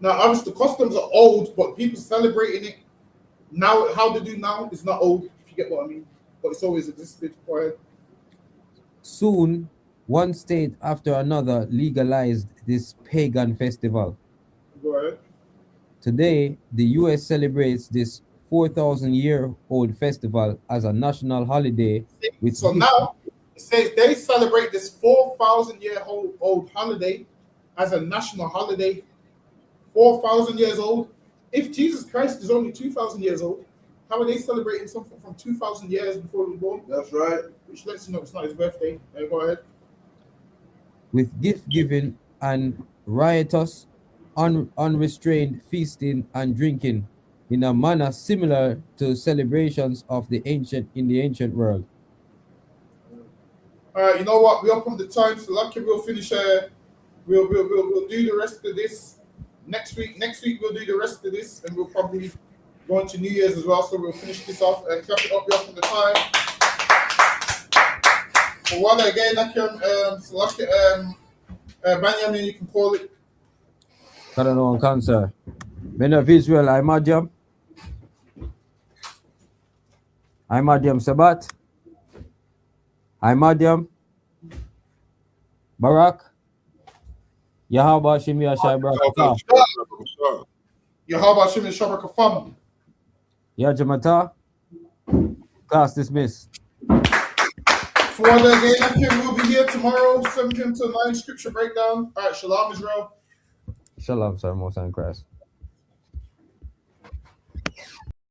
Now, obviously, the customs are old, but people celebrating it now, how they do now, is not old, if you get what I mean. But it's always existed. Go ahead. Soon, one state after another legalized this pagan festival. Go ahead. Today, the US celebrates this 4,000-year-old festival as a national holiday. So now, it says they celebrate this 4,000-year-old holiday as a national holiday. 4,000 years old. If Jesus Christ is only 2,000 years old, how are they celebrating something from 2,000 years before he was born? That's right. Which lets you know it's not his birthday. Go ahead. With gift giving and riotous, unrestrained feasting and drinking in a manner similar to celebrations of the ancient world. All right, you know what? We're up on the time, so lucky we'll finish. We'll do the rest of this next week. Next week we'll do the rest of this, and we'll probably go into New Year's as well. So we'll finish this off and clap it up. We're up on the time. For one again, so lucky Benjamin, you can call it. I don't know on cancer. Men of Israel, I'm Adiam. I'm Adiam Sabat. I'm Adiam. Barak. Yahaba Shimi Ashai Barak. Yahaba Shimi Shabrak Fam. Ya Jamata. Class dismissed. For the again, we'll be here tomorrow, 7 p.m. to 9 scripture breakdown. All right, Shalom Israel. Shalom, sir, most in Christ.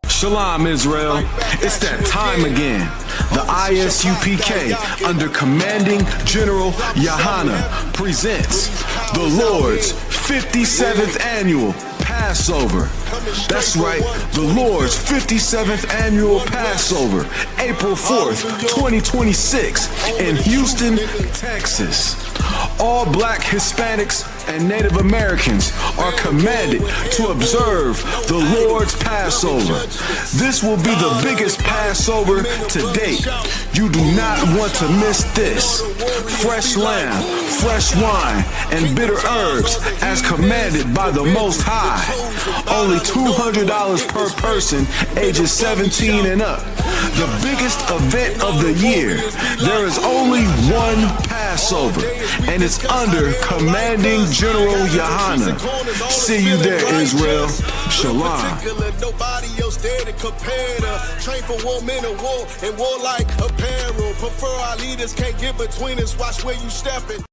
Shalom, Israel. It's that time again. The ISUPK, under commanding General Yahana, presents the Lord's 57th annual Passover. That's right, the Lord's 57th annual Passover, April 4th, 2026, in Houston, Texas. All Black, Hispanics, and Native Americans are commanded to observe the Lord's Passover. This will be the biggest Passover to date. You do not want to miss this. Fresh lamb, fresh wine, and bitter herbs as commanded by the Most High. Only $200 per person, ages 17 and up. The biggest event of the year. There is only one Passover, and it's under commanding General Yahana. See you there, Israel. In particular, nobody else there to compare to. Train for war, men of war, and war like apparel. Prefer our leaders, can't get between us, watch where you stepping.